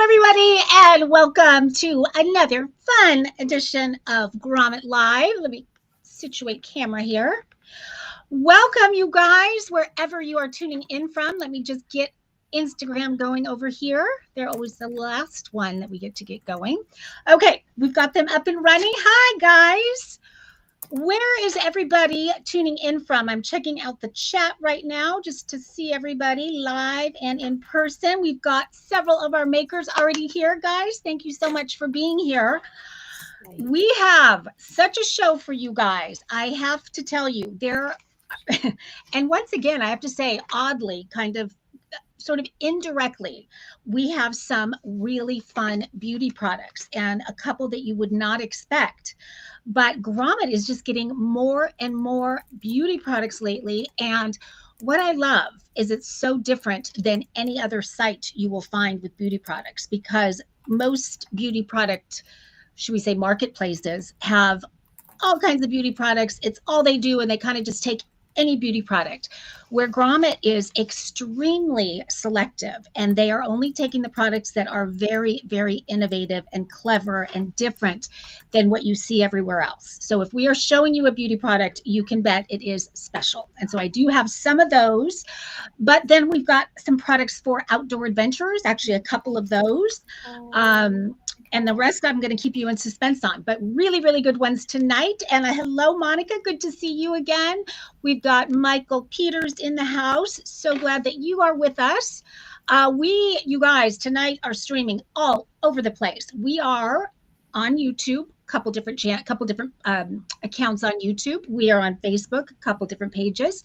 everybody, and welcome to another fun edition of Grommet Live. Let me situate camera here. Welcome, you guys, wherever you are tuning in from. Let me just get Instagram going over here. They're always the last one that we get to get going. Okay, we've got them up and running. Hi, guys. Where is everybody tuning in from? I'm checking out the chat right now just to see everybody live and in person. We've got several of our makers already here, guys. Thank you so much for being here. We have such a show for you guys. I have to tell you, and once again, I have to say, oddly, kind of sort of indirectly, we have some really fun beauty products and a couple that you would not expect. But Grommet is just getting more and more beauty products lately. And what I love is it's so different than any other site you will find with beauty products, because most beauty product, should we say, marketplaces have all kinds of beauty products. It's all they do, and they kind of just take any beauty product, where Grommet is extremely selective, and they are only taking the products that are very, very innovative and clever and different than what you see everywhere else. So if we are showing you a beauty product, you can bet it is special. And so I do have some of those, but then we've got some products for outdoor adventurers, actually a couple of those. And the rest I'm going to keep you in suspense on, but really, really good ones tonight. And hello, Monica. Good to see you again. We've got Michael Peters in the house. So glad that you are with us. You guys, tonight are streaming all over the place. We are on YouTube, couple different accounts on YouTube. We are on Facebook, a couple different pages.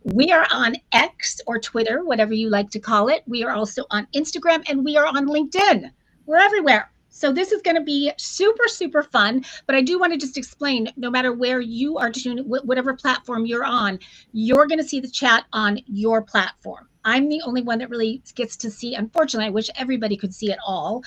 We are on X or Twitter, whatever you like to call it. We are also on Instagram, and we are on LinkedIn. We're everywhere. So this is going to be super, super fun. But I do want to just explain, no matter where you are tuned, whatever platform you're on, you're going to see the chat on your platform. I'm the only one that really gets to see. Unfortunately, I wish everybody could see it all,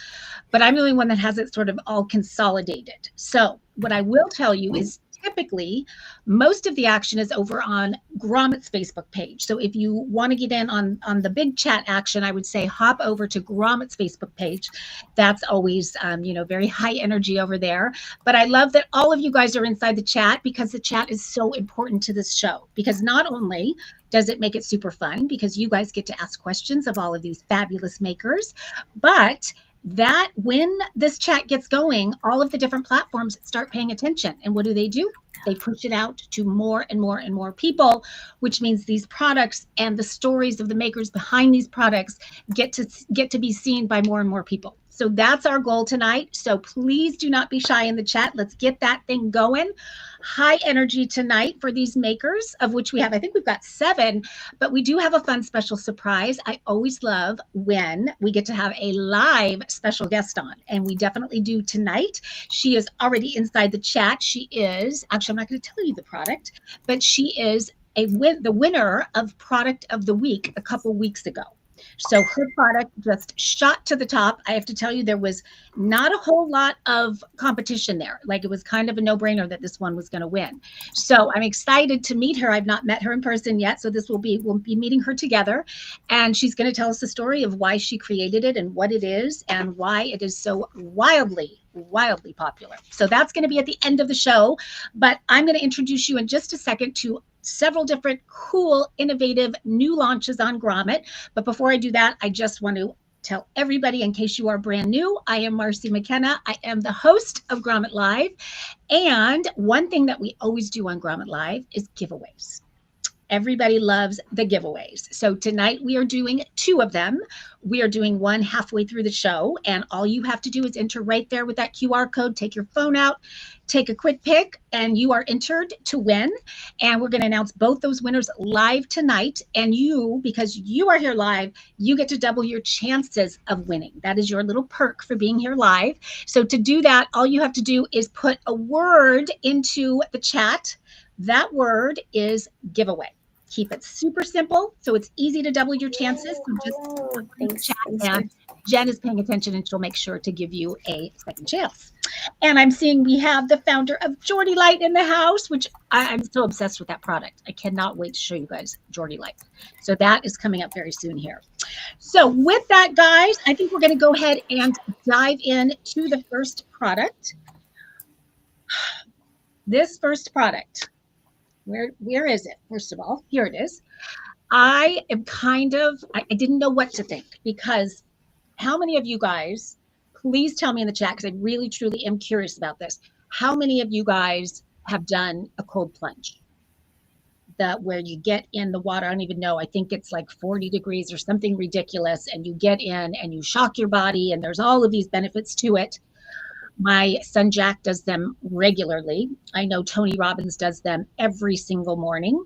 but I'm the only one that has it sort of all consolidated. So what I will tell you is typically most of the action is over on Grommet's Facebook page. So if you want to get in on the big chat action, I would say hop over to Grommet's Facebook page. That's always, very high energy over there. But I love that all of you guys are inside the chat, because the chat is so important to this show, because not only does it make it super fun, because you guys get to ask questions of all of these fabulous makers, but that when this chat gets going, all of the different platforms start paying attention. And what do? They push it out to more and more and more people, which means these products and the stories of the makers behind these products get to be seen by more and more people. So that's our goal tonight. So please do not be shy in the chat. Let's get that thing going. High energy tonight for these makers, of which I think we've got 7, but we do have a fun special surprise. I always love when we get to have a live special guest on, and we definitely do tonight. She is already inside the chat. She is, actually, I'm not going to tell you the product, but she is the winner of Product of the Week a couple weeks ago. So her product just shot to the top. I have to tell you, there was not a whole lot of competition there. Like, it was kind of a no-brainer that this one was going to win. So I'm excited to meet her. I've not met her in person yet, so we'll be meeting her together, and she's going to tell us the story of why she created it and what it is and why it is so wildly popular. So that's going to be at the end of the show, but I'm going to introduce you in just a second to several different cool, innovative new launches on Grommet. But before I do that, I just want to tell everybody, in case you are brand new, I am Marcy McKenna. I am the host of Grommet Live. And one thing that we always do on Grommet Live is giveaways. Everybody loves the giveaways. So tonight we are doing 2 of them. We are doing one halfway through the show, and all you have to do is enter right there with that QR code. Take your phone out, take a quick pic, and you are entered to win. And we're going to announce both those winners live tonight. And you, because you are here live, you get to double your chances of winning. That is your little perk for being here live. So to do that, all you have to do is put a word into the chat. That word is giveaway. keep it super simple so it's easy to double your chances. So just Thanks. chat, and Jen is paying attention and she'll make sure to give you a second chance. And I'm seeing we have the founder of Geordie Light in the house, which I'm so obsessed with that product. I cannot wait to show you guys Geordie Light. So that is coming up very soon here. So with that, guys, I think we're going to go ahead and dive into the first product. This first product, where is it? First of all, here it is. I am I didn't know what to think, because how many of you guys, please tell me in the chat, because I really truly am curious about this. How many of you guys have done a cold plunge? That where you get in the water, I don't even know, I think it's like 40 degrees or something ridiculous, and you get in and you shock your body, and there's all of these benefits to it. My son Jack does them regularly. I know Tony Robbins does them every single morning,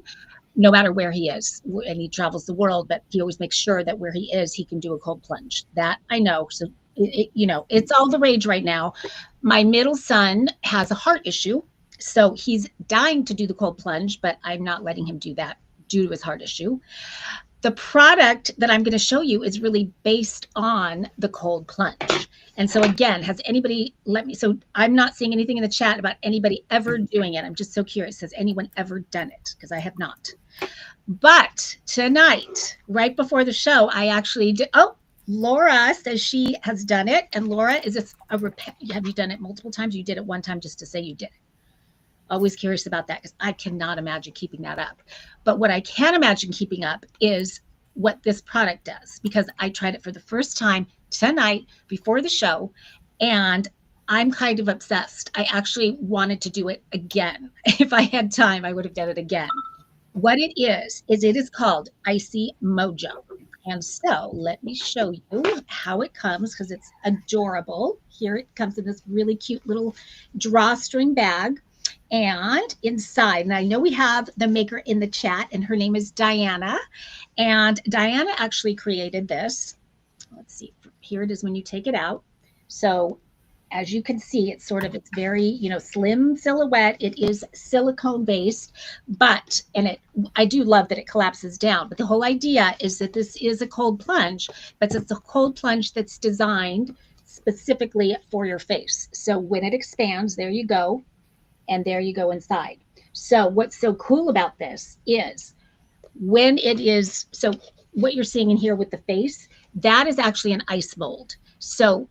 no matter where he is. And he travels the world, but he always makes sure that where he is, he can do a cold plunge. That I know. So, it's all the rage right now. My middle son has a heart issue, so he's dying to do the cold plunge, but I'm not letting him do that due to his heart issue. The product that I'm going to show you is really based on the cold plunge. And so again, has anybody so I'm not seeing anything in the chat about anybody ever doing it. I'm just so curious. Has anyone ever done it? Because I have not. But tonight, right before the show, I actually did. Oh, Laura says she has done it. And Laura, is this have you done it multiple times? You did it one time just to say you did it. Always curious about that, because I cannot imagine keeping that up. But what I can imagine keeping up is what this product does, because I tried it for the first time tonight before the show, and I'm kind of obsessed. I actually wanted to do it again. If I had time, I would have done it again. What it is it is called Icy Mojo. And so let me show you how it comes, because it's adorable. Here it comes in this really cute little drawstring bag. And inside, and I know we have the maker in the chat, and her name is Diana. And Diana actually created this. Let's see, here it is when you take it out. So as you can see, it's very, slim silhouette. It is silicone based, I do love that it collapses down. But the whole idea is that this is a cold plunge, but it's a cold plunge that's designed specifically for your face. So when it expands, there you go. And there you go inside. So what's so cool about this is when it is, so what you're seeing in here with the face, that is actually an ice mold. So,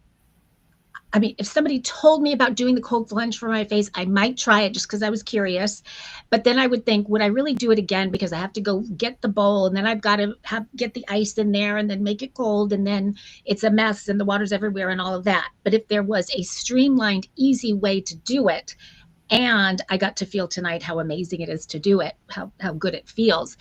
I mean, if somebody told me about doing the cold plunge for my face, I might try it just because I was curious. But then I would think, would I really do it again? Because I have to go get the bowl, and then I've got to get the ice in there and then make it cold, and then it's a mess and the water's everywhere and all of that. But if there was a streamlined, easy way to do it, and I got to feel tonight how amazing it is to do it, how good it feels,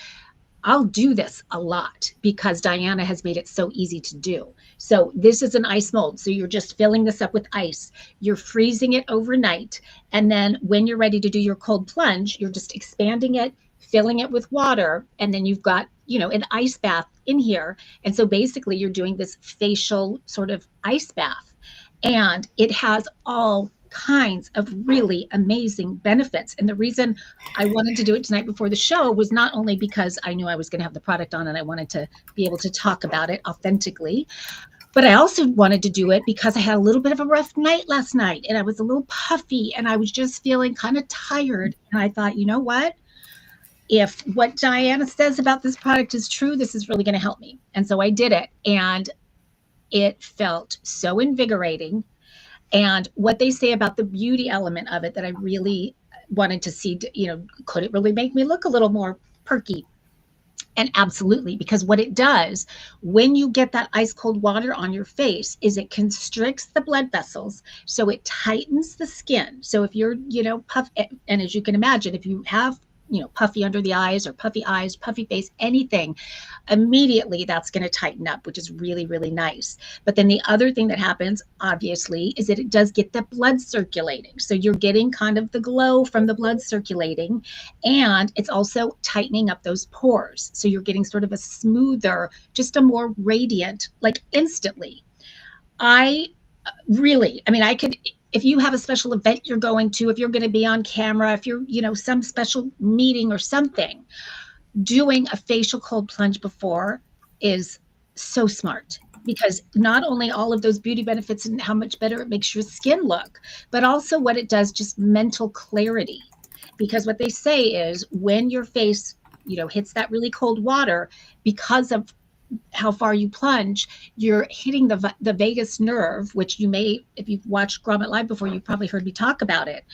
I'll do this a lot, because Diana has made it so easy to do. So this is an ice mold. So you're just filling this up with ice. You're freezing it overnight. And then when you're ready to do your cold plunge, you're just expanding it, filling it with water. And then you've got, an ice bath in here. And so basically you're doing this facial sort of ice bath. And it has all kinds of really amazing benefits. And the reason I wanted to do it tonight before the show was not only because I knew I was going to have the product on and I wanted to be able to talk about it authentically, but I also wanted to do it because I had a little bit of a rough night last night, and I was a little puffy, and I was just feeling kind of tired. And I thought, you know what? If what Diana says about this product is true, this is really going to help me. And so I did it, and it felt so invigorating. And what they say about the beauty element of it that I really wanted to see, could it really make me look a little more perky? And absolutely, because what it does when you get that ice cold water on your face is it constricts the blood vessels. So it tightens the skin. So if you're, puff, and as you can imagine, if you have, puffy under the eyes, puffy face, anything, immediately that's going to tighten up, which is really, really nice. But then the other thing that happens, obviously, is that it does get the blood circulating. So you're getting kind of the glow from the blood circulating, and it's also tightening up those pores. So you're getting sort of a smoother, just a more radiant, like instantly. I could, if you have a special event you're going to, if you're going to be on camera, if you're, some special meeting or something, doing a facial cold plunge before is so smart, because not only all of those beauty benefits and how much better it makes your skin look, but also what it does, just mental clarity. Because what they say is when your face, hits that really cold water, because of how far you plunge, you're hitting the vagus nerve, which you may, if you've watched Grommet Live before, you've probably heard me talk about it.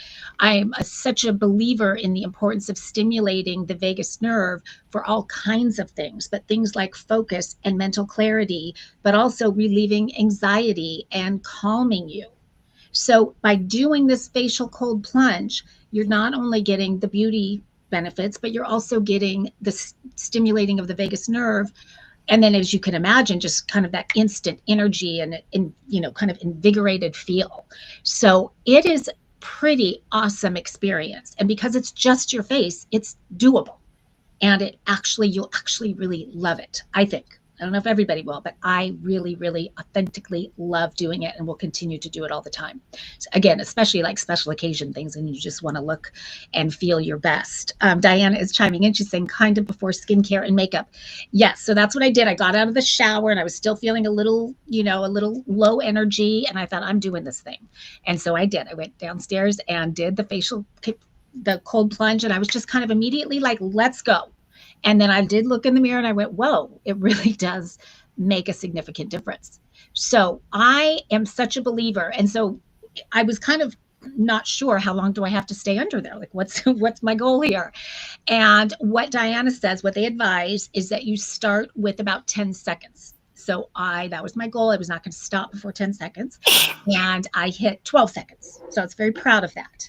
I'm such a believer in the importance of stimulating the vagus nerve for all kinds of things, but things like focus and mental clarity, but also relieving anxiety and calming you. So by doing this facial cold plunge, you're not only getting the beauty benefits, but you're also getting the stimulating of the vagus nerve. And then, as you can imagine, just kind of that instant energy and kind of invigorated feel. So it is pretty awesome experience. And because it's just your face, it's doable. And you'll actually really love it, I think. I don't know if everybody will, but I really, really authentically love doing it and will continue to do it all the time. So again, especially like special occasion things and you just want to look and feel your best. Diana is chiming in. She's saying kind of before skincare and makeup. Yes, so that's what I did. I got out of the shower and I was still feeling a little low energy. And I thought, I'm doing this thing. And so I did. I went downstairs and did the cold plunge. And I was just kind of immediately like, let's go. And then I did look in the mirror and I went, whoa, it really does make a significant difference. So I am such a believer. And so I was kind of not sure, how long do I have to stay under there? Like, what's my goal here? And what Diana says, what they advise is that you start with about 10 seconds. So that was my goal. I was not going to stop before 10 seconds. And I hit 12 seconds. So I was very proud of that.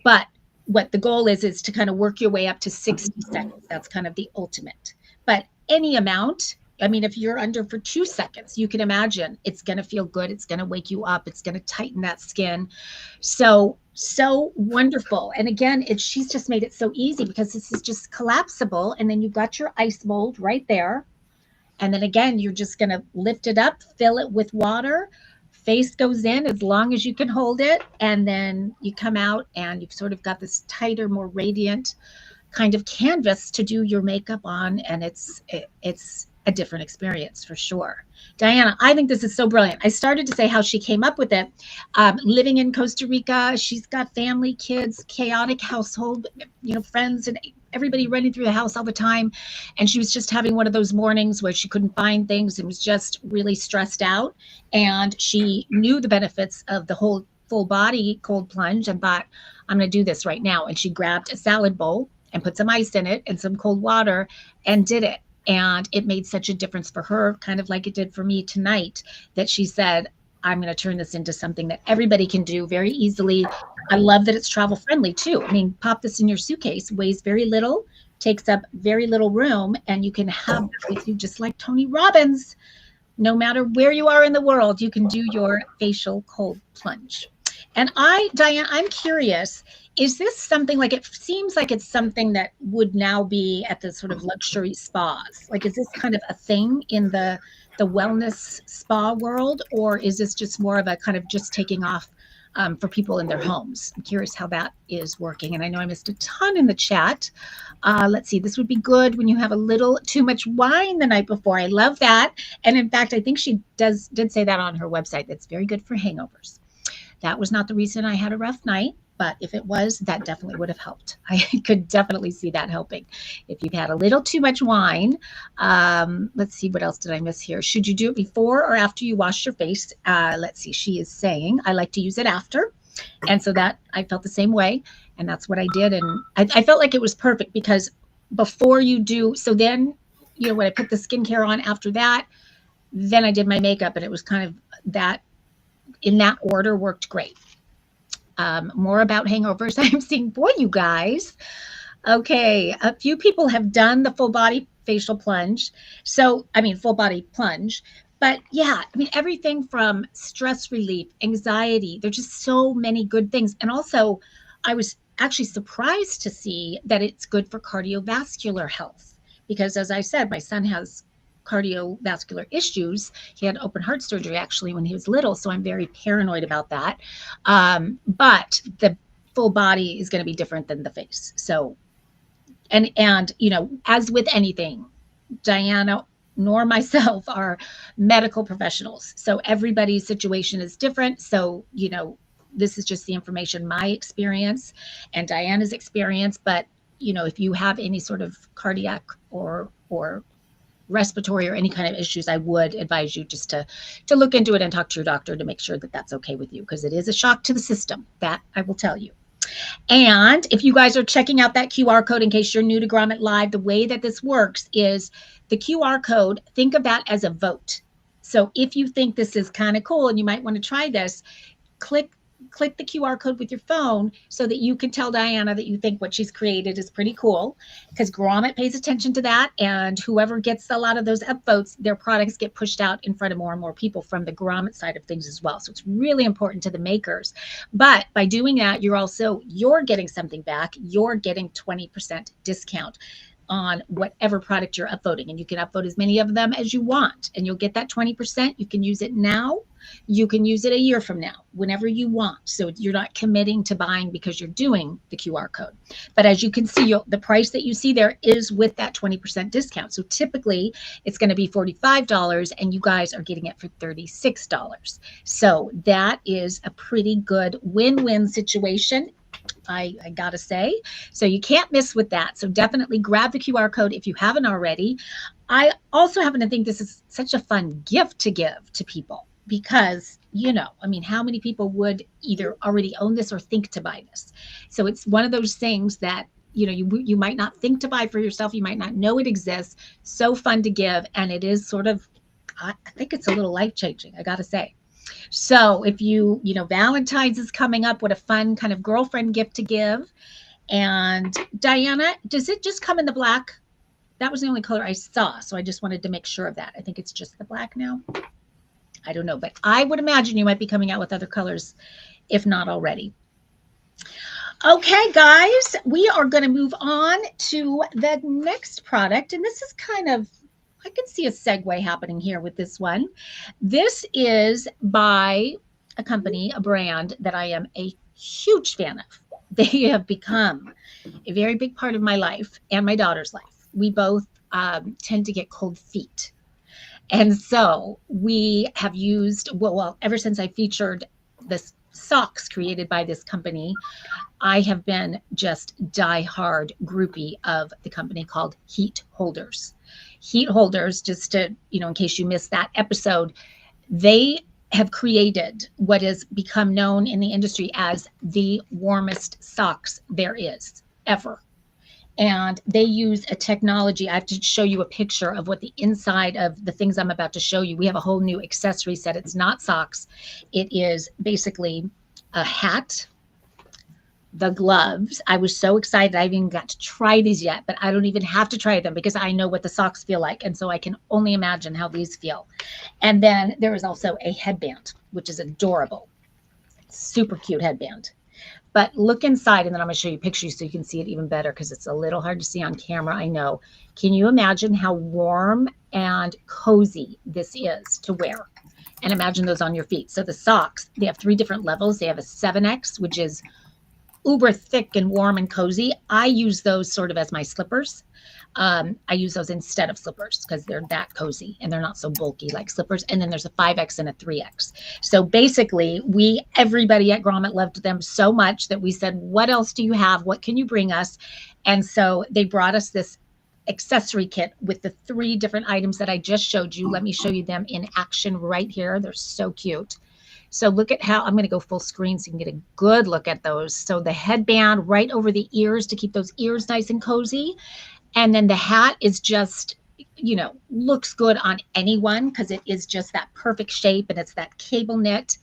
But what the goal is to kind of work your way up to 60 seconds. That's kind of the ultimate. But any amount, I mean, if you're under for 2 seconds, you can imagine it's going to feel good. It's going to wake you up. It's going to tighten that skin. So wonderful. And again, she's just made it so easy because this is just collapsible. And then you've got your ice mold right there. And then again, you're just going to lift it up, fill it with water. Face goes in as long as you can hold it, and then you come out and you've sort of got this tighter, more radiant kind of canvas to do your makeup on, and it's a different experience for sure. Diana, I think this is so brilliant. I started to say how she came up with it. Living in Costa Rica, she's got family, kids, chaotic household, friends and everybody running through the house all the time. And she was just having one of those mornings where she couldn't find things and was just really stressed out. And she knew the benefits of the whole full body cold plunge and thought, I'm going to do this right now. And she grabbed a salad bowl and put some ice in it and some cold water and did it. And it made such a difference for her, kind of like it did for me tonight, that she said, I'm going to turn this into something that everybody can do very easily. I love that it's travel friendly too. I mean, pop this in your suitcase, weighs very little, takes up very little room, and you can have it with you just like Tony Robbins. No matter where you are in the world, you can do your facial cold plunge. And Diane, I'm curious, is this something like, it seems like it's something that would now be at the sort of luxury spas? Like, is this kind of a thing in the wellness spa world, or is this just more of a kind of just taking off for people in their homes? I'm curious how that is working. And I know I missed a ton in the chat. Let's see, this would be good when you have a little too much wine the night before. I love that. And in fact, I think she did say that on her website. That's very good for hangovers. That was not the reason I had a rough night, but if it was, that definitely would have helped. I could definitely see that helping. If you've had a little too much wine, let's see, what else did I miss here? Should you do it before or after you wash your face? Let's see, she is saying, I like to use it after. And so that I felt the same way. And that's what I did. And I felt like it was perfect because before you do, so then, when I put the skincare on after that, then I did my makeup, and it was kind of that, in that order, worked great. More about hangovers. I'm seeing, boy, you guys. Okay, a few people have done the full body facial plunge. So, full body plunge. But yeah, everything from stress relief, anxiety, there's just so many good things. And also, I was actually surprised to see that it's good for cardiovascular health. Because as I said, my son has cardiovascular issues. He had open heart surgery actually when he was little, so I'm very paranoid about that. But the full body is going to be different than the face. So And as with anything, Diana nor myself are medical professionals. So everybody's situation is different. So, this is just the information, my experience and Diana's experience. But, if you have any sort of cardiac or respiratory or any kind of issues, I would advise you just to look into it and talk to your doctor to make sure that that's okay with you, because it is a shock to the system. That I will tell you. And if you guys are checking out that QR code, in case you're new to Grommet Live, the way that this works is the QR code, think of that as a vote. So if you think this is kind of cool and you might want to try this, click the QR code with your phone so that you can tell Diana that you think what she's created is pretty cool, because Grommet pays attention to that. And whoever gets a lot of those upvotes, their products get pushed out in front of more and more people from the Grommet side of things as well. So it's really important to the makers. But by doing that, you're getting something back. You're getting 20% discount on whatever product you're upvoting, and you can upvote as many of them as you want, and you'll get that 20%. You can use it now, you can use it a year from now, whenever you want. So you're not committing to buying because you're doing the QR code. But as you can see, the price that you see there is with that 20% discount. So typically it's going to be $45, and you guys are getting it for $36. So that is a pretty good win-win situation, I gotta say. So you can't miss with that. So definitely grab the QR code if you haven't already. I also happen to think this is such a fun gift to give to people, because, how many people would either already own this or think to buy this? So it's one of those things that, you might not think to buy for yourself. You might not know it exists. So fun to give. And it is sort of, I think it's a little life-changing, I gotta say. So if Valentine's is coming up, what a fun kind of girlfriend gift to give. And Diana, does it just come in the black? That was the only color I saw, so I just wanted to make sure of that. I think it's just the black now. I don't know, but I would imagine you might be coming out with other colors, if not already. Okay, guys, we are going to move on to the next product. And this is kind of, I can see a segue happening here with this one. This is by a company, a brand that I am a huge fan of. They have become a very big part of my life and my daughter's life. We both tend to get cold feet. And so we have used, ever since I featured this socks created by this company, I have been just die-hard groupie of the company called Heat Holders. Heat Holders, just to, in case you missed that episode, they have created what has become known in the industry as the warmest socks there is ever. And they use a technology. I have to show you a picture of what the inside of the things I'm about to show you. We have a whole new accessory set. It's not socks. It is basically a hat, the gloves. I was so excited. I haven't even got to try these yet, but I don't even have to try them because I know what the socks feel like. And so I can only imagine how these feel. And then there is also a headband, which is adorable. Super cute headband. But look inside, and then I'm going to show you pictures so you can see it even better, because it's a little hard to see on camera, I know. Can you imagine how warm and cozy this is to wear? And imagine those on your feet. So the socks, they have 3 different levels. They have a 7X, which is uber thick and warm and cozy. I use those sort of as my slippers. I use those instead of slippers because they're that cozy and they're not so bulky like slippers. And then there's a 5X and a 3X. So basically, everybody at Grommet loved them so much that we said, what else do you have? What can you bring us? And so they brought us this accessory kit with the 3 different items that I just showed you. Let me show you them in action right here. They're so cute. So look at how I'm going to go full screen so you can get a good look at those. So the headband right over the ears to keep those ears nice and cozy. And then the hat is just, looks good on anyone because it is just that perfect shape and it's that cable knit.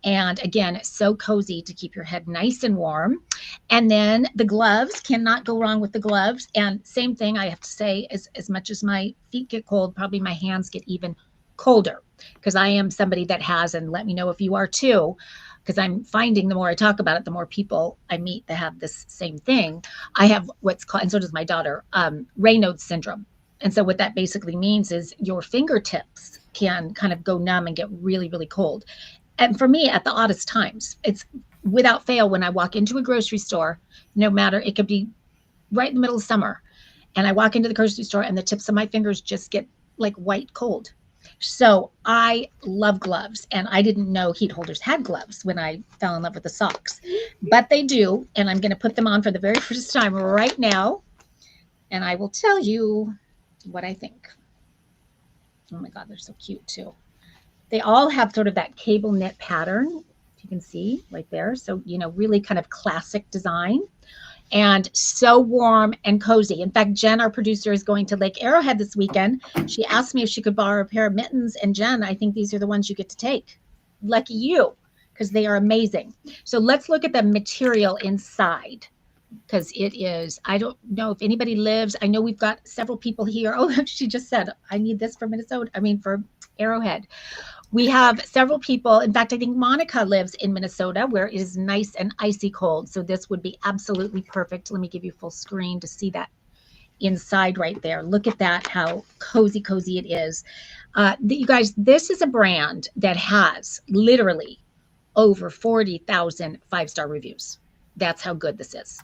And again, it's so cozy to keep your head nice and warm. And then the gloves, cannot go wrong with the gloves. And same thing, I have to say, as much as my feet get cold, probably my hands get even colder, because I am somebody that has, and let me know if you are too, because I'm finding the more I talk about it, the more people I meet that have this same thing. I have what's called, and so does my daughter, Raynaud's syndrome. And so what that basically means is your fingertips can kind of go numb and get really, really cold. And for me, at the oddest times, it's without fail when I walk into a grocery store, no matter, it could be right in the middle of summer, and I walk into the grocery store and the tips of my fingers just get like white cold. So I love gloves, and I didn't know heat holders had gloves when I fell in love with the socks, but they do. And I'm going to put them on for the very first time right now. And I will tell you what I think. Oh my God, they're so cute too. They all have sort of that cable knit pattern, if you can see right there. So, really kind of classic design. And so warm and cozy. In fact, Jen, our producer, is going to Lake Arrowhead this weekend. She asked me if she could borrow a pair of mittens. And Jen, I think these are the ones you get to take. Lucky you, because they are amazing. So let's look at the material inside, because it is, I don't know if anybody lives. I know we've got several people here. Oh, she just said, I need this for Minnesota. I mean, for Arrowhead. We have several people. In fact, I think Monica lives in Minnesota, where it is nice and icy cold. So this would be absolutely perfect. Let me give you full screen to see that inside right there. Look at that, how cozy it is. You guys, this is a brand that has literally over 40,000 5-star reviews. That's how good this is.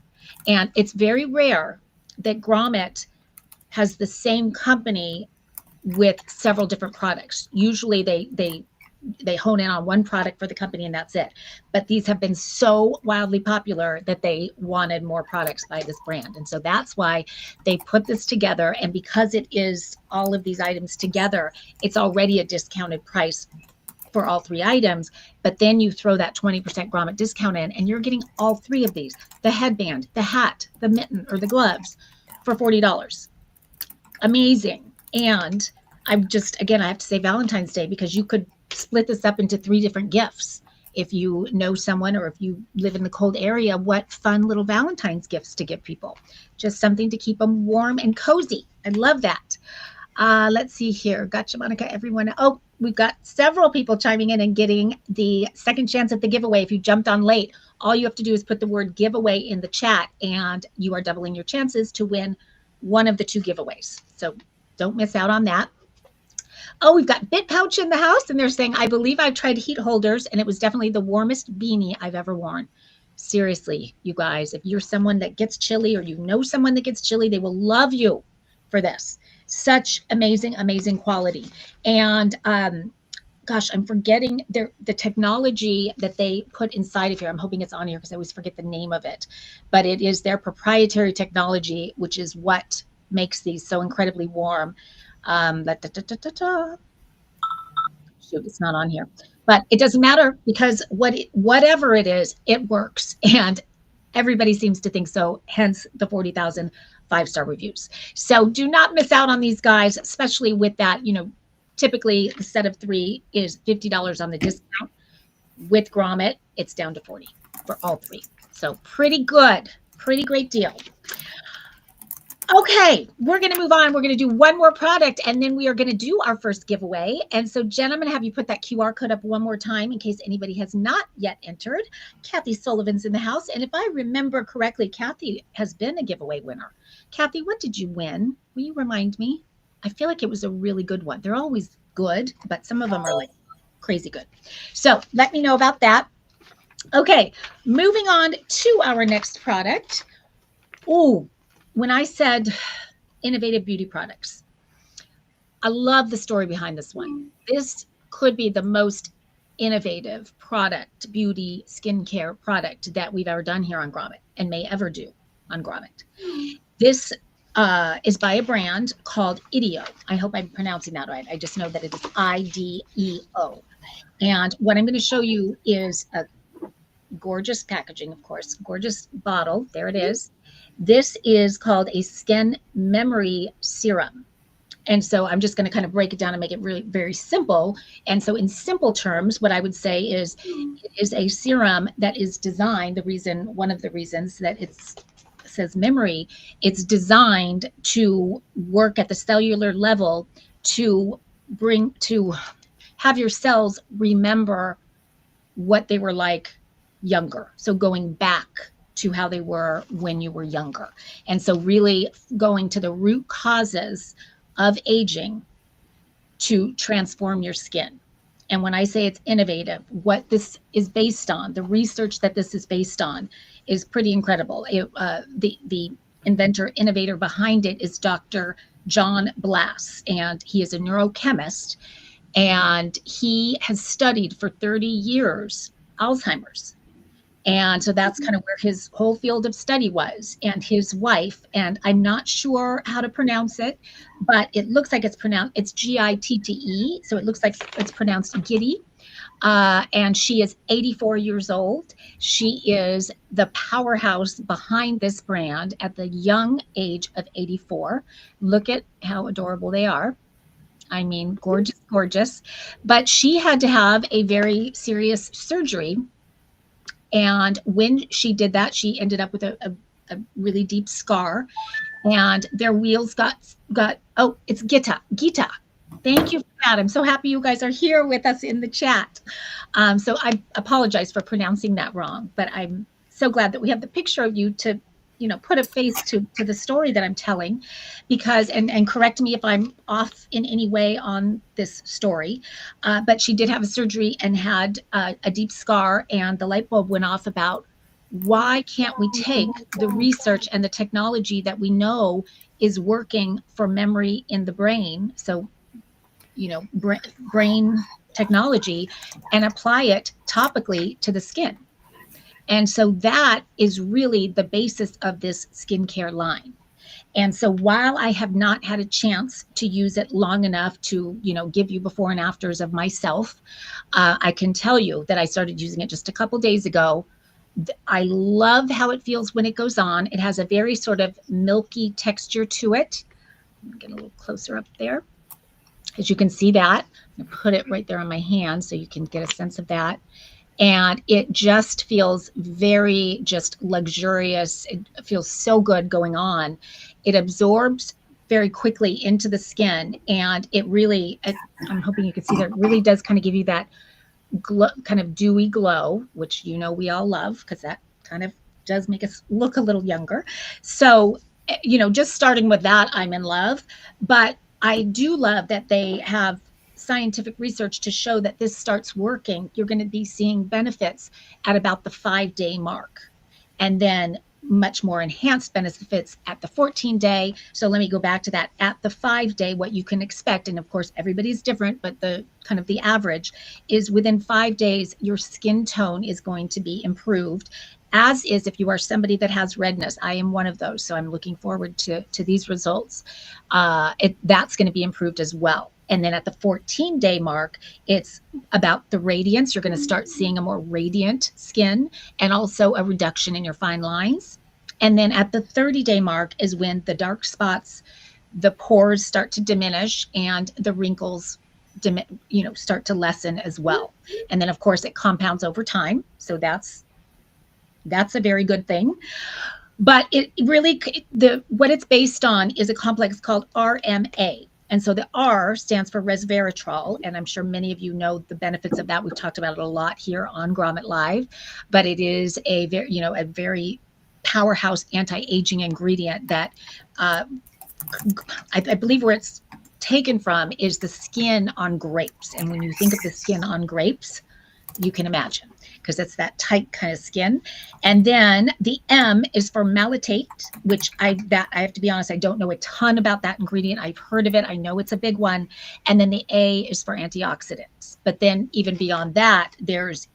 And it's very rare that Grommet has the same company with several different products. Usually they hone in on one product for the company and that's it. But these have been so wildly popular that they wanted more products by this brand. And so that's why they put this together. And because it is all of these items together, it's already a discounted price for all 3 items. But then you throw that 20% Grommet discount in and you're getting all 3 of these: the headband, the hat, the mitten, or the gloves for $40. Amazing. And I have to say Valentine's Day, because you could split this up into 3 different gifts. If you know someone, or if you live in the cold area, what fun little Valentine's gifts to give people. Just something to keep them warm and cozy. I love that. Let's see here. Gotcha, Monica, everyone. Oh, we've got several people chiming in and getting the second chance at the giveaway. If you jumped on late, all you have to do is put the word giveaway in the chat, and you are doubling your chances to win one of the 2 giveaways. So don't miss out on that. Oh, we've got Bit Pouch in the house, and they're saying, I believe I've tried heat holders, and it was definitely the warmest beanie I've ever worn. Seriously, you guys, if you're someone that gets chilly, or you know someone that gets chilly, they will love you for this. Such amazing quality. And gosh, I'm forgetting the technology that they put inside of here. I'm hoping it's on here because I always forget the name of it. But it is their proprietary technology, which is what makes these so incredibly warm. Shoot, it's not on here, but it doesn't matter, because whatever it is, it works, and everybody seems to think so, hence the 40,000 5-star reviews. So do not miss out on these guys, especially with that. Typically the set of 3 is $50 on the discount. With Grommet, it's down to 40 for all 3. So pretty good, pretty great deal. Okay, we're going to move on. We're going to do one more product, and then we are going to do our first giveaway. And so, Jen, I'm going to have you put that QR code up one more time in case anybody has not yet entered. Kathy Sullivan's in the house. And if I remember correctly, Kathy has been a giveaway winner. Kathy, what did you win? Will you remind me? I feel like it was a really good one. They're always good, but some of them are like crazy good. So let me know about that. Okay, moving on to our next product. Oh, when I said innovative beauty products, I love the story behind this one. This could be the most innovative product, beauty, skincare product that we've ever done here on Grommet, and may ever do on Grommet. This is by a brand called IDEO. I hope I'm pronouncing that right. I just know that it is IDEO. And what I'm going to show you is a gorgeous packaging, of course, gorgeous bottle. There it is. This is called a Skin Memory Serum. And so I'm just going to kind of break it down and make it really very simple. And so in simple terms, what I would say is it is a serum that is designed, one of the reasons that it says memory, it's designed to work at the cellular level to have your cells remember what they were like younger. So going back to how they were when you were younger. And so really going to the root causes of aging to transform your skin. And when I say it's innovative, what this is based on, the research that this is based on is pretty incredible. The inventor, innovator behind it is Dr. John Blass, and he is a neurochemist, and he has studied for 30 years Alzheimer's. And so that's kind of where his whole field of study was. And his wife, and I'm not sure how to pronounce it, but it looks like it's Gitte. So it looks like it's pronounced Giddy. And she is 84 years old. She is the powerhouse behind this brand at the young age of 84. Look at how adorable they are. I mean, gorgeous, gorgeous. But she had to have a very serious surgery. And when she did that, she ended up with a really deep scar, and their wheels got, oh, it's Gita. Thank you for that. I'm so happy you guys are here with us in the chat. So I apologize for pronouncing that wrong, but I'm so glad that we have the picture of you to, put a face to the story that I'm telling, because, and correct me if I'm off in any way on this story, but she did have a surgery and had a deep scar, and the light bulb went off about why can't we take the research and the technology that we know is working for memory in the brain, so, brain technology, and apply it topically to the skin. And so that is really the basis of this skincare line. And so while I have not had a chance to use it long enough to, give you before and afters of myself, I can tell you that I started using it just a couple days ago. I love how it feels when it goes on. It has a very sort of milky texture to it. Get a little closer up there. As you can see that, I'm gonna put it right there on my hand so you can get a sense of that. And it just feels very just luxurious. It feels so good going on. It absorbs very quickly into the skin, and it really, I'm hoping you can see that it really does kind of give you that glow, kind of dewy glow, which we all love, because that kind of does make us look a little younger. So, just starting with that, I'm in love. But I do love that they have scientific research to show that this starts working. You're going to be seeing benefits at about the 5-day mark, and then much more enhanced benefits at the 14-day. So let me go back to that. At the 5-day, what you can expect, and of course everybody's different, but the kind of the average is within 5 days, your skin tone is going to be improved, as is if you are somebody that has redness. I am one of those, so I'm looking forward to these results. That's going to be improved as well. And then at the 14-day mark, it's about the radiance. You're going to start seeing a more radiant skin, and also a reduction in your fine lines. And then at the 30-day mark is when the dark spots, the pores start to diminish, and the wrinkles start to lessen as well. And then of course it compounds over time. So that's a very good thing. But it really, what it's based on is a complex called RMA. And so the R stands for resveratrol, and I'm sure many of you know the benefits of that. We've talked about it a lot here on Grommet Live, but it is a very powerhouse anti-aging ingredient that I believe where it's taken from is the skin on grapes. And when you think of the skin on grapes, you can imagine, because it's that tight kind of skin. And then the M is for malate, which I have to be honest, I don't know a ton about that ingredient. I've heard of it. I know it's a big one. And then the A is for antioxidants. But then even beyond that, there's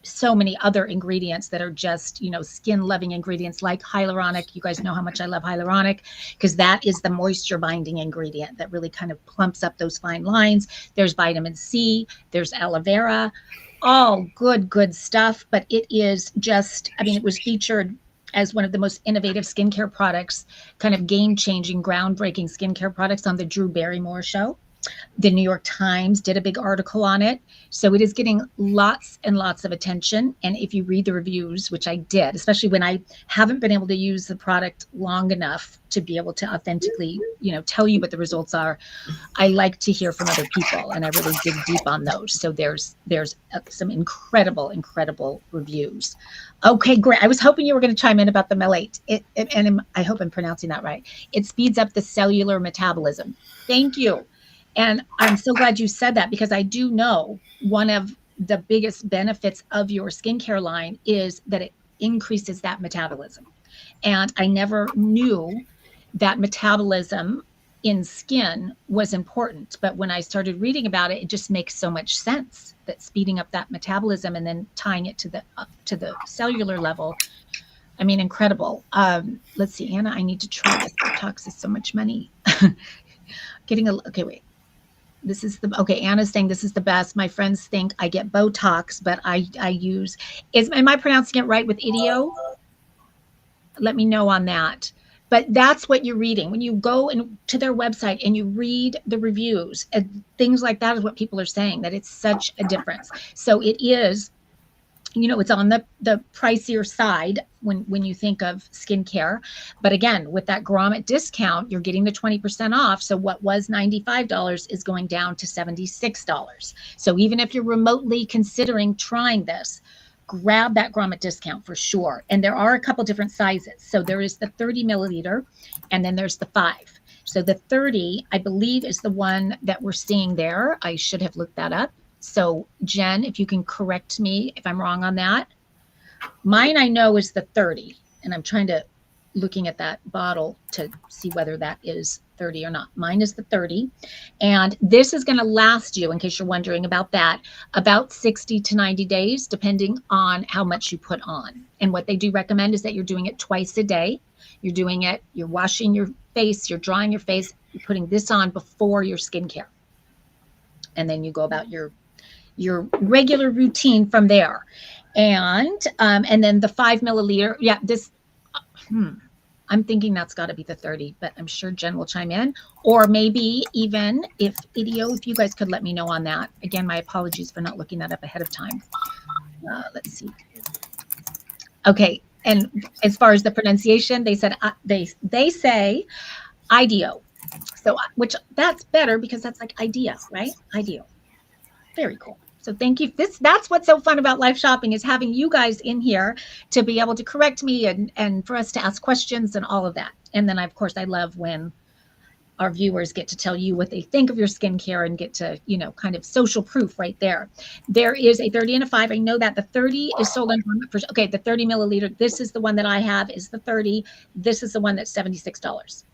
so many other ingredients that are just, skin loving ingredients like hyaluronic. You guys know how much I love hyaluronic, because that is the moisture binding ingredient that really kind of plumps up those fine lines. There's vitamin C, there's aloe vera, all good stuff. But it is just, it was featured as one of the most innovative skincare products, kind of game-changing, groundbreaking skincare products on the Drew Barrymore show. The New York Times did a big article on it. So it is getting lots and lots of attention. And if you read the reviews, which I did, especially when I haven't been able to use the product long enough to be able to authentically, tell you what the results are, I like to hear from other people, and I really dig deep on those. So there's some incredible reviews. Okay, great. I was hoping you were going to chime in about the malate. And I hope I'm pronouncing that right. It speeds up the cellular metabolism. Thank you. And I'm so glad you said that, because I do know one of the biggest benefits of your skincare line is that it increases that metabolism. And I never knew that metabolism in skin was important. But when I started reading about it, it just makes so much sense that speeding up that metabolism and then tying it to the cellular level. I mean, incredible. Let's see, Anna, I need to try this. Botox is so much money. Okay, wait. This is okay. Anna's saying this is the best. My friends think I get Botox, but I use, am I pronouncing it right with Idio? Let me know on that. But that's what you're reading. When you go to their website and you read the reviews and things like that is what people are saying, that it's such a difference. So it is, it's on the pricier side when you think of skincare. But again, with that Grommet discount, you're getting the 20% off. So what was $95 is going down to $76. So even if you're remotely considering trying this, grab that Grommet discount for sure. And there are a couple different sizes. So there is the 30 milliliter and then there's the 5. So the 30, I believe, is the one that we're seeing there. I should have looked that up. So Jen, if you can correct me if I'm wrong on that. Mine I know is the 30, and I'm looking at that bottle to see whether that is 30 or not. Mine is the 30, and this is going to last you, in case you're wondering about that, about 60 to 90 days, depending on how much you put on. And what they do recommend is that you're doing it twice a day. You're washing your face, you're drying your face, you're putting this on before your skincare. And then you go about your regular routine from there. And then the 5 milliliter, I'm thinking that's got to be the 30, but I'm sure Jen will chime in. Or maybe even if you guys could let me know on that. Again, my apologies for not looking that up ahead of time. Let's see. Okay, and as far as the pronunciation, they said they say IDEO. So, which that's better because that's like idea, right? IDEO. Very cool. So thank you. That's what's so fun about live shopping, is having you guys in here to be able to correct me and for us to ask questions and all of that. And then, of course, I love when our viewers get to tell you what they think of your skincare and get to, kind of social proof right there. There is a 30 and a 5. I know that the 30 is sold on, okay, the 30 milliliter. This is the one that I have is the 30. This is the one that's $76.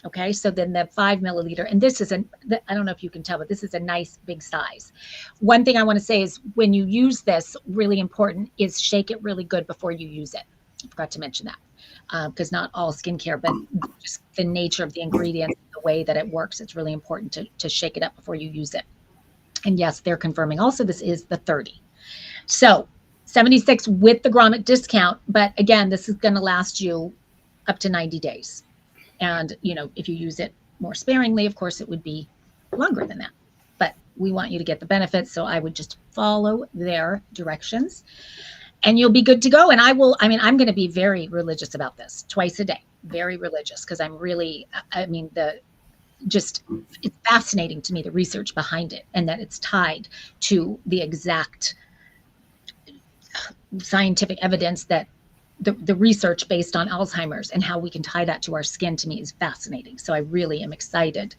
Okay, so then the 5 milliliter, and this is I don't know if you can tell, but this is a nice big size. One thing I want to say is when you use this, really important, is shake it really good before you use it. I forgot to mention that because not all skincare, but just the nature of the ingredients, the way that it works, it's really important to shake it up before you use it. And yes, they're confirming also this is the 30. So 76 with the Grommet discount, but again, this is going to last you up to 90 days. And, if you use it more sparingly, of course, it would be longer than that. But we want you to get the benefits. So I would just follow their directions and you'll be good to go. And I'm going to be very religious about this twice a day, very religious, because I'm really, it's fascinating to me, the research behind it, and that it's tied to the exact scientific evidence that the research based on Alzheimer's and how we can tie that to our skin, to me, is fascinating. So I really am excited,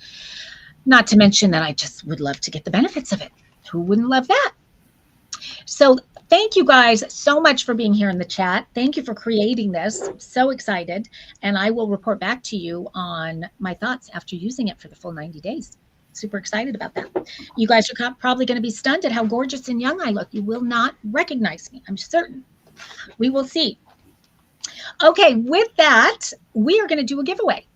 not to mention that I just would love to get the benefits of it. Who wouldn't love that? So thank you guys so much for being here in the chat. Thank you for creating this. I'm so excited. And I will report back to you on my thoughts after using it for the full 90 days. Super excited about that. You guys are probably going to be stunned at how gorgeous and young I look. You will not recognize me, I'm certain. We will see. Okay, with that, we are going to do a giveaway.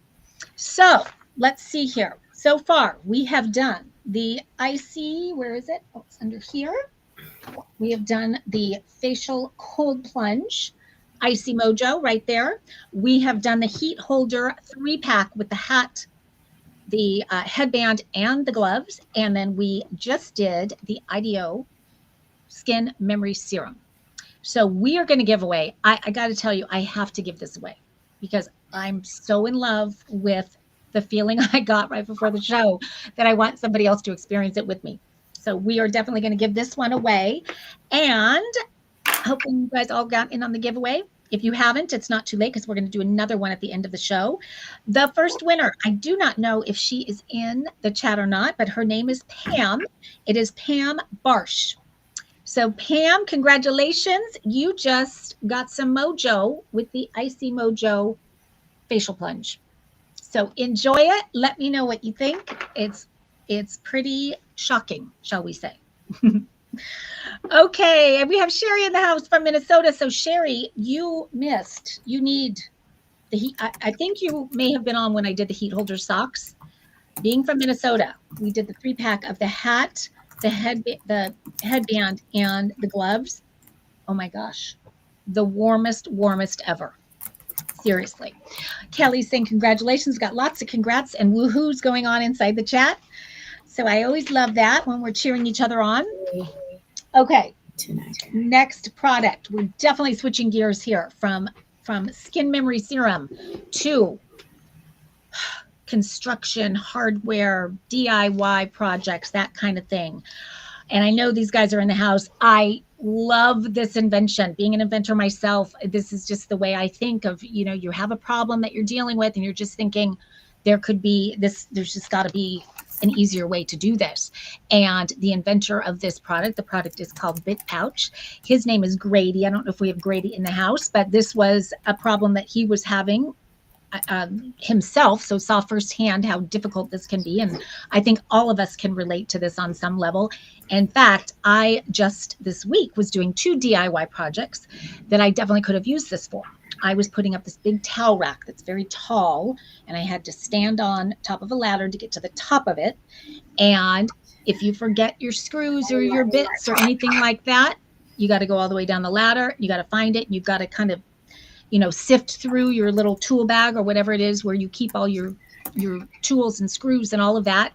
So let's see here. So far, we have done the icy, where is it? Oh, it's under here. We have done the facial cold plunge, Icy Mojo right there. We have done the heat holder 3-pack with the hat, the headband, and the gloves. And then we just did the IDEO Skin Memory Serum. So we are going to give away, I got to tell you, I have to give this away because I'm so in love with the feeling I got right before the show that I want somebody else to experience it with me. So we are definitely going to give this one away, and hopefully you guys all got in on the giveaway. If you haven't, it's not too late because we're going to do another one at the end of the show. The first winner, I do not know if she is in the chat or not, but her name is Pam. It is Pam Barsh. So Pam, congratulations. You just got some mojo with the Icy Mojo facial plunge. So enjoy it. Let me know what you think. It's pretty shocking, shall we say. Okay, and we have Sherry in the house from Minnesota. So Sherry, you missed. You need the heat. I think you may have been on when I did the heat holder socks. Being from Minnesota, we did the 3-pack of the hat, the headband, and the gloves. Oh my gosh, the warmest ever. Seriously. Kelly's saying congratulations. Got lots of congrats and woohoos going on inside the chat. So I always love that when we're cheering each other on. Okay, next product. We're definitely switching gears here from skin memory serum to construction, hardware, DIY projects, that kind of thing. And I know these guys are in the house. I love this invention. Being an inventor myself, this is just the way I think of, you have a problem that you're dealing with and you're just thinking there's just got to be an easier way to do this. And the inventor of this product, the product is called Bit Pouch. His name is Grady. I don't know if we have Grady in the house, but this was a problem that he was having himself, so saw firsthand how difficult this can be. And I think all of us can relate to this on some level. In fact, I just this week was doing 2 DIY projects that I definitely could have used this for. I was putting up this big towel rack that's very tall, and I had to stand on top of a ladder to get to the top of it. And if you forget your screws or your bits or anything like that, you got to go all the way down the ladder. You got to find it. And you've got to kind of sift through your little tool bag or whatever it is where you keep all your tools and screws and all of that.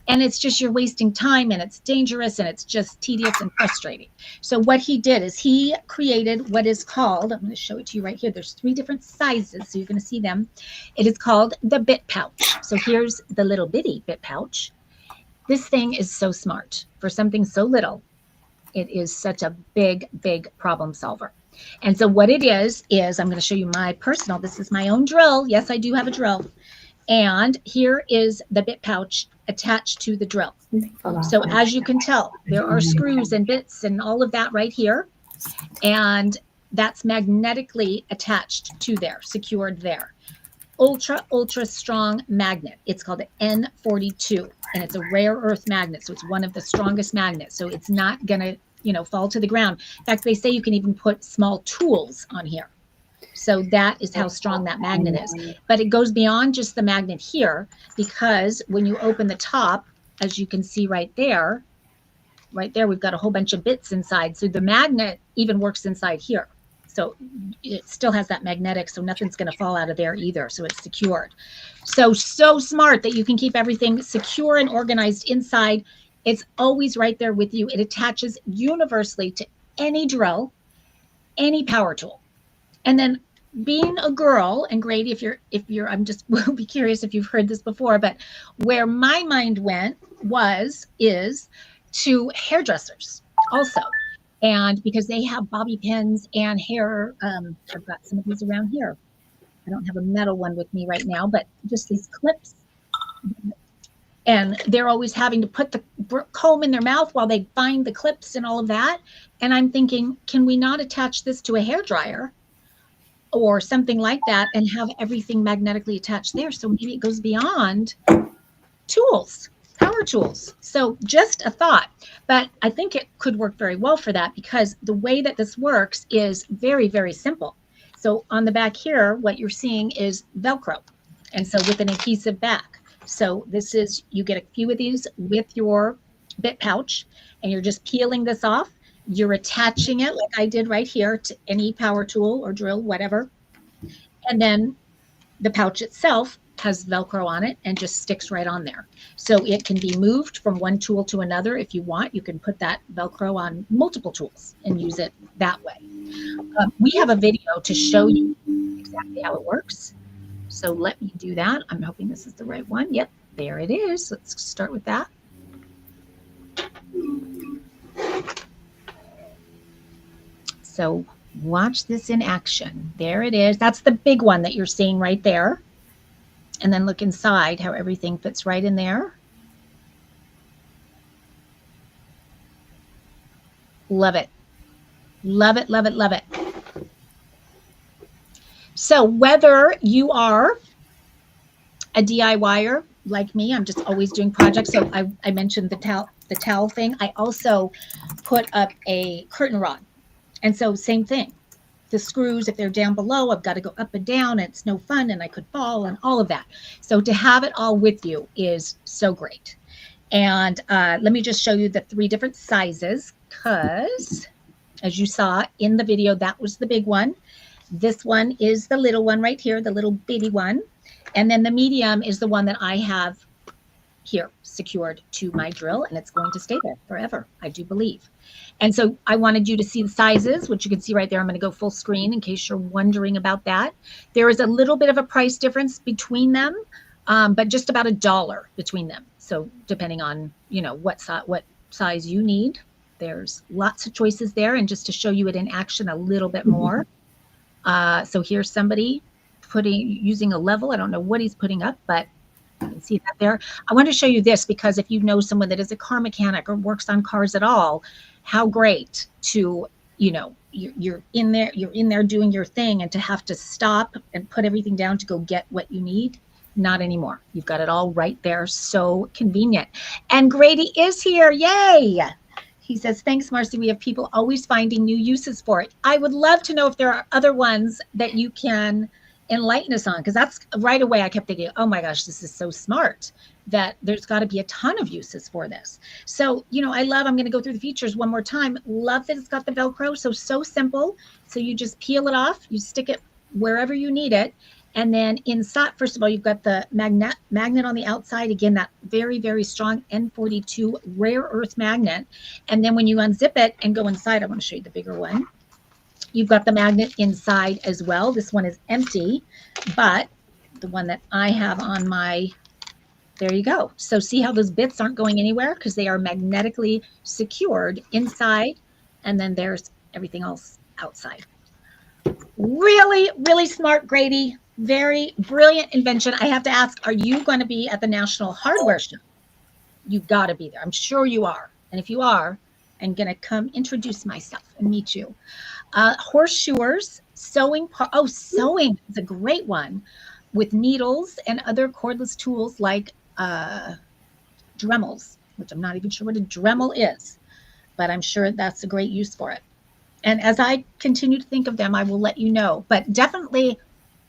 And it's just you're wasting time and it's dangerous and it's just tedious and frustrating. So what he did is he created what is called, I'm going to show it to you right here. There's 3 different sizes, so you're going to see them. It is called the Bit Pouch. So here's the little bitty Bit Pouch. This thing is so smart for something so little. It is such a big problem solver. And so what it is I'm going to show you my personal, this is my own drill. Yes, I do have a drill. And here is the Bit Pouch attached to the drill. So as you can tell, there are screws and bits and all of that right here. And that's magnetically attached to there, secured there. Ultra strong magnet. It's called an N42 and it's a rare earth magnet. So it's one of the strongest magnets. So it's not going to fall to the ground. In fact, they say you can even put small tools on here. So that is how strong that magnet is. But it goes beyond just the magnet here, because when you open the top, as you can see right there, we've got a whole bunch of bits inside. So the magnet even works inside here. So it still has that magnetic, so nothing's going to fall out of there either. So it's secured. So smart that you can keep everything secure and organized inside. It's always right there with you. It attaches universally to any drill, any power tool. And then being a girl, and Grady, if you're, I'm just will be curious if you've heard this before, but where my mind went is to hairdressers also. And because they have bobby pins and hair, I've got some of these around here. I don't have a metal one with me right now, but just these clips. And they're always having to put the comb in their mouth while they find the clips and all of that. And I'm thinking, can we not attach this to a hairdryer or something like that and have everything magnetically attached there? So maybe it goes beyond tools, power tools. So just a thought, but I think it could work very well for that, because the way that this works is very, very simple. So on the back here, what you're seeing is Velcro. And so with an adhesive back. So this is, you get a few of these with your Bit Pouch and you're just peeling this off. You're attaching it like I did right here to any power tool or drill, whatever. And then the pouch itself has Velcro on it and just sticks right on there. So it can be moved from one tool to another if you want. You can put that Velcro on multiple tools and use it that way. We have a video to show you exactly how it works. So let me do that. I'm hoping this is the right one. Yep, there it is. Let's start with that. So watch this in action. There it is. That's the big one that you're seeing right there. And then look inside how everything fits right in there. Love it. Love it, love it, love it. So whether you are a DIYer like me, I'm just always doing projects. So I mentioned the towel thing. I also put up a curtain rod. And so same thing. The screws, if they're down below, I've got to go up and down, and it's no fun, and I could fall and all of that. So to have it all with you is so great. And let me just show you the 3 different sizes, because as you saw in the video, that was the big one. This one is the little one right here, the little bitty one. And then the medium is the one that I have here secured to my drill, and it's going to stay there forever, I do believe. And so I wanted you to see the sizes, which you can see right there. I'm going to go full screen in case you're wondering about that. There is a little bit of a price difference between them, but just about $1 between them. So depending on, you know, what size you need, there's lots of choices there. And just to show you it in action a little bit more. So here's somebody using a level. I don't know what he's putting up, but you can see that there. I want to show you this because if you know someone that is a car mechanic or works on cars at all, how great to, you know, you're in there doing your thing, and to have to stop and put everything down to go get what you need. Not anymore. You've got it all right there. So convenient. And Grady is here. Yay. He says, thanks, Marcy. We have people always finding new uses for it. I would love to know if there are other ones that you can enlighten us on, because that's right away I kept thinking, oh my gosh, this is so smart, that there's got to be a ton of uses for this. So, you know, I'm going to go through the features one more time. Love that it's got the Velcro. So simple. So you just peel it off, you stick it wherever you need it. And then inside, first of all, you've got the magnet on the outside. Again, that very, very strong N42 rare earth magnet. And then when you unzip it and go inside, I want to show you the bigger one. You've got the magnet inside as well. This one is empty, but the one that I have on there you go. So see how those bits aren't going anywhere because they are magnetically secured inside. And then there's everything else outside. Really, really smart, Grady. Very brilliant invention. I have to ask, are you going to be at the National Hardware Show? You've got to be there. I'm sure you are. And if you are, I'm going to come introduce myself and meet you. Horseshoers, sewing. Sewing is a great one with needles and other cordless tools like Dremels, which I'm not even sure what a Dremel is, but I'm sure that's a great use for it. And as I continue to think of them, I will let you know. But definitely,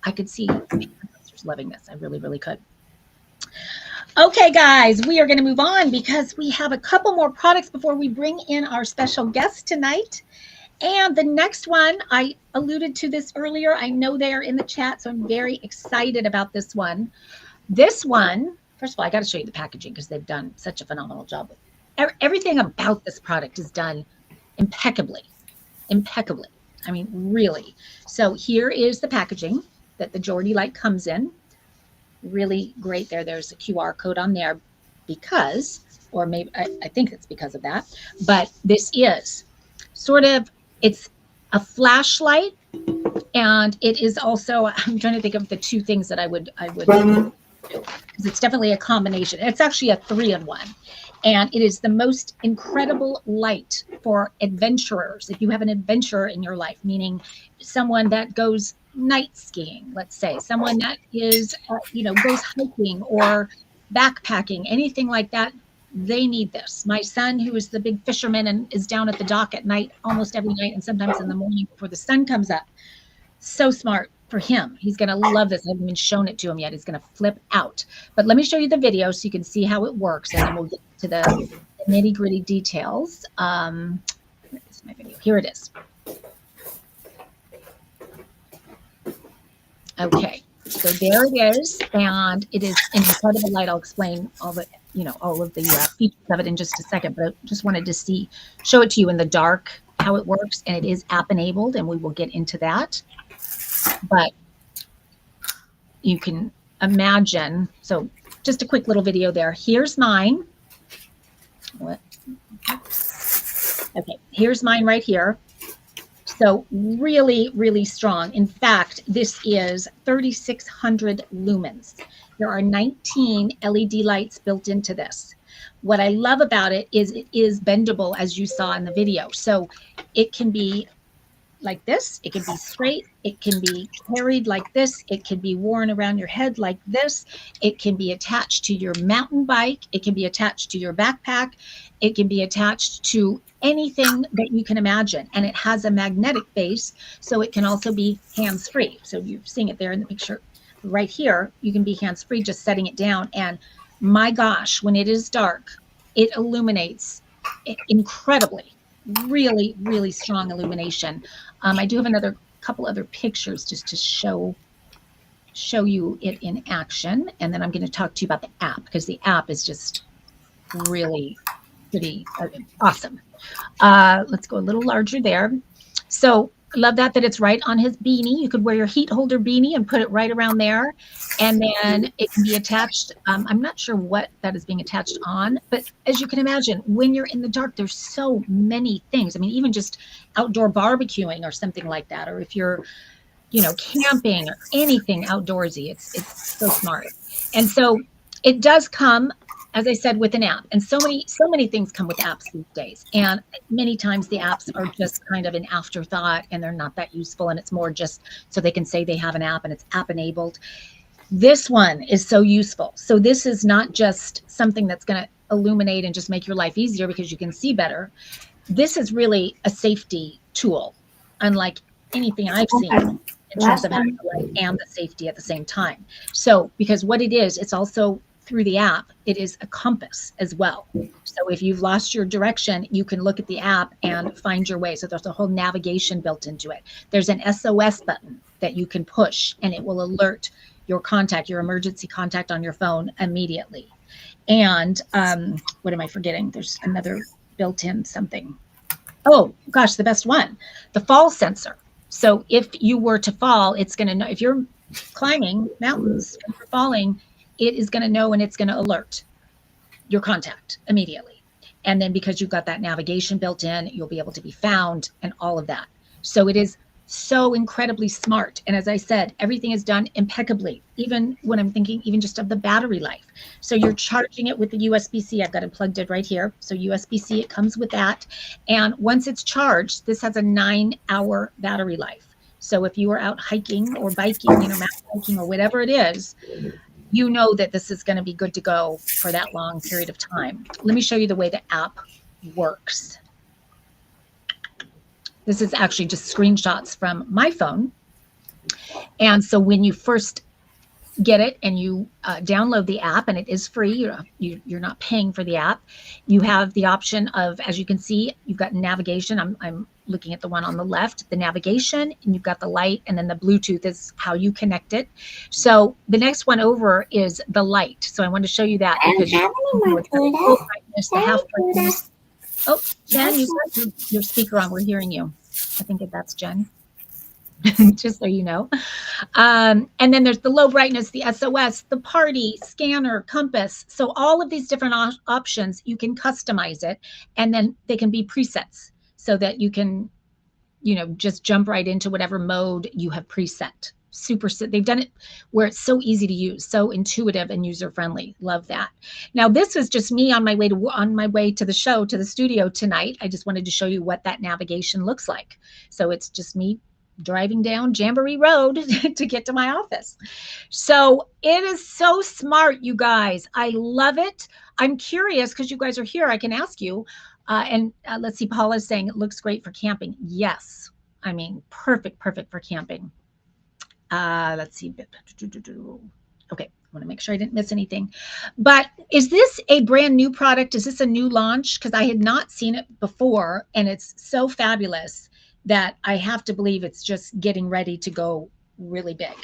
I could see investors loving this. I really, really could. Okay, guys, we are going to move on because we have a couple more products before we bring in our special guest tonight. And the next one, I alluded to this earlier. I know they are in the chat, so I'm very excited about this one. This one, first of all, I got to show you the packaging because they've done such a phenomenal job. Everything about this product is done impeccably. I mean, really. So here is the packaging that the Jordy Light comes in. Really great there. There's a QR code on there because, or maybe I think it's because of that, but this is sort of, it's a flashlight, and it is also, I'm trying to think of the two things that I would do, because it's definitely a combination. It's actually a 3-in-1. And it is the most incredible light for adventurers. If you have an adventurer in your life, meaning someone that goes night skiing, let's say, someone that is, goes hiking or backpacking, anything like that, they need this. My son, who is the big fisherman and is down at the dock at night, almost every night, and sometimes in the morning before the sun comes up, so smart for him. He's going to love this. I haven't even shown it to him yet. He's going to flip out. But let me show you the video so you can see how it works, and then we'll get to the nitty-gritty details. Where is my video? Here it is. Okay, so there it is, and it is incredible light. I'll explain all the features of it in just a second, but I just wanted to show it to you in the dark how it works, and it is app enabled, and we will get into that. But you can imagine, so just a quick little video there. Here's mine. Okay, here's mine right here. So really, really strong. In fact, this is 3,600 lumens. There are 19 LED lights built into this. What I love about it is bendable, as you saw in the video. So it can be like this, it can be straight, it can be carried like this, it can be worn around your head like this, it can be attached to your mountain bike, it can be attached to your backpack, it can be attached to anything that you can imagine. And it has a magnetic base, so it can also be hands-free. So you're seeing it there in the picture right here. You can be hands-free just setting it down, and my gosh, when it is dark, it illuminates incredibly. Really, really strong illumination. I do have another couple other pictures just to show you it in action, and then I'm going to talk to you about the app, because the app is just really pretty awesome. Let's go a little larger there. So I love that it's right on his beanie. You could wear your heat holder beanie and put it right around there, and then it can be attached. I'm not sure what that is being attached on, but as you can imagine, when you're in the dark, there's so many things. I mean, even just outdoor barbecuing or something like that, or if you're, camping or anything outdoorsy, it's so smart. And so it does come, as I said, with an app. And so many things come with apps these days. And many times the apps are just kind of an afterthought, and they're not that useful. And it's more just so they can say they have an app and it's app enabled. This one is so useful. So this is not just something that's going to illuminate and just make your life easier because you can see better. This is really a safety tool, unlike anything I've seen in terms of having the light and the safety at the same time. So because what it is, it's also through the app, it is a compass as well. So if you've lost your direction, you can look at the app and find your way. So there's a whole navigation built into it. There's an SOS button that you can push, and it will alert your contact, your emergency contact on your phone immediately. And what am I forgetting? There's another built-in something. Oh gosh, the best one, the fall sensor. So if you were to fall, it's going to know if you're climbing mountains and you're falling, it is going to know, and it's going to alert your contact immediately. And then because you've got that navigation built in, you'll be able to be found and all of that. So it is so incredibly smart. And as I said, everything is done impeccably, even when I'm thinking even just of the battery life. So you're charging it with the USB-C. I've got it plugged in right here. So USB-C, it comes with that. And once it's charged, this has a 9-hour battery life. So if you are out hiking or biking, mountain biking or whatever it is, you know that this is going to be good to go for that long period of time. Let me show you the way the app works. This is actually just screenshots from my phone. And so when you first get it and you download the app, and it is free, you're not paying for the app, you have the option of, as you can see, you've got navigation. I'm looking at the one on the left, the navigation, and you've got the light, and then the Bluetooth is how you connect it. So the next one over is the light. So I want to show you that because with the full brightness, the half brightness. Oh, Jen, you got your speaker on. We're hearing you. I think that's Jen. Just so you know. And then there's the low brightness, the SOS, the party, scanner, compass. So all of these different options, you can customize it, and then they can be presets so that you can, just jump right into whatever mode you have preset. They've done it where it's so easy to use, so intuitive and user-friendly. Love that. Now, this was just me on my way to the show, to the studio tonight. I just wanted to show you what that navigation looks like. So it's just me driving down Jamboree Road to get to my office. So it is so smart, you guys. I love it. I'm curious because you guys are here. I can ask you. Let's see, Paula's saying it looks great for camping. Yes. I mean, perfect for camping. Let's see. Okay, I want to make sure I didn't miss anything. But is this a brand new product? Is this a new launch? Because I had not seen it before, and it's so fabulous that I have to believe it's just getting ready to go really big.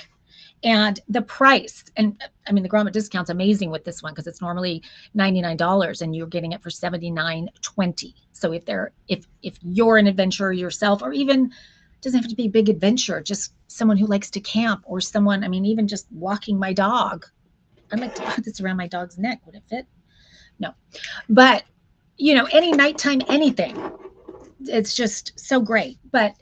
And the price, and I mean, the Grommet discount's amazing with this one because it's normally $99 and you're getting it for $79.20. So if you're an adventurer yourself, or even doesn't have to be a big adventure, just someone who likes to camp, or someone, I mean, even just walking my dog. I'd like to put this around my dog's neck. Would it fit? No. But, any nighttime, anything. It's just so great. But